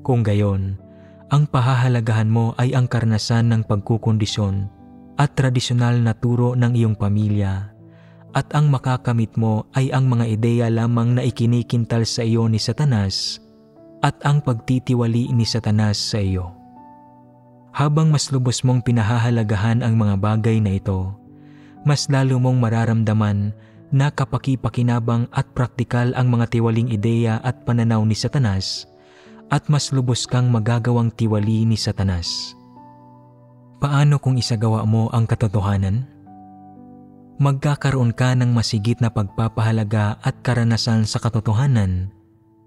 A: kung gayon, ang pahahalagahan mo ay ang karanasan ng pagkukondisyon at tradisyonal na turo ng iyong pamilya, at ang makakamit mo ay ang mga ideya lamang na ikinikintal sa iyo ni Satanas at ang pagtitiwali ni Satanas sa iyo. Habang mas lubos mong pinahahalagahan ang mga bagay na ito, mas lalo mong mararamdaman na kapaki-pakinabang at praktikal ang mga tiwaling ideya at pananaw ni Satanas, at mas lubos kang magagawang tiwali ni Satanas. Paano kung isagawa mo ang katotohanan? Magkakaroon ka ng masigit na pagpapahalaga at karanasan sa katotohanan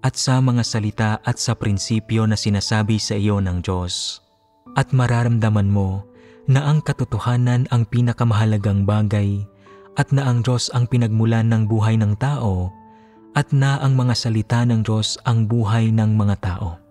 A: at sa mga salita at sa prinsipyo na sinasabi sa iyo ng Diyos. At mararamdaman mo na ang katotohanan ang pinakamahalagang bagay at na ang Diyos ang pinagmulan ng buhay ng tao at na ang mga salita ng Diyos ang buhay ng mga tao.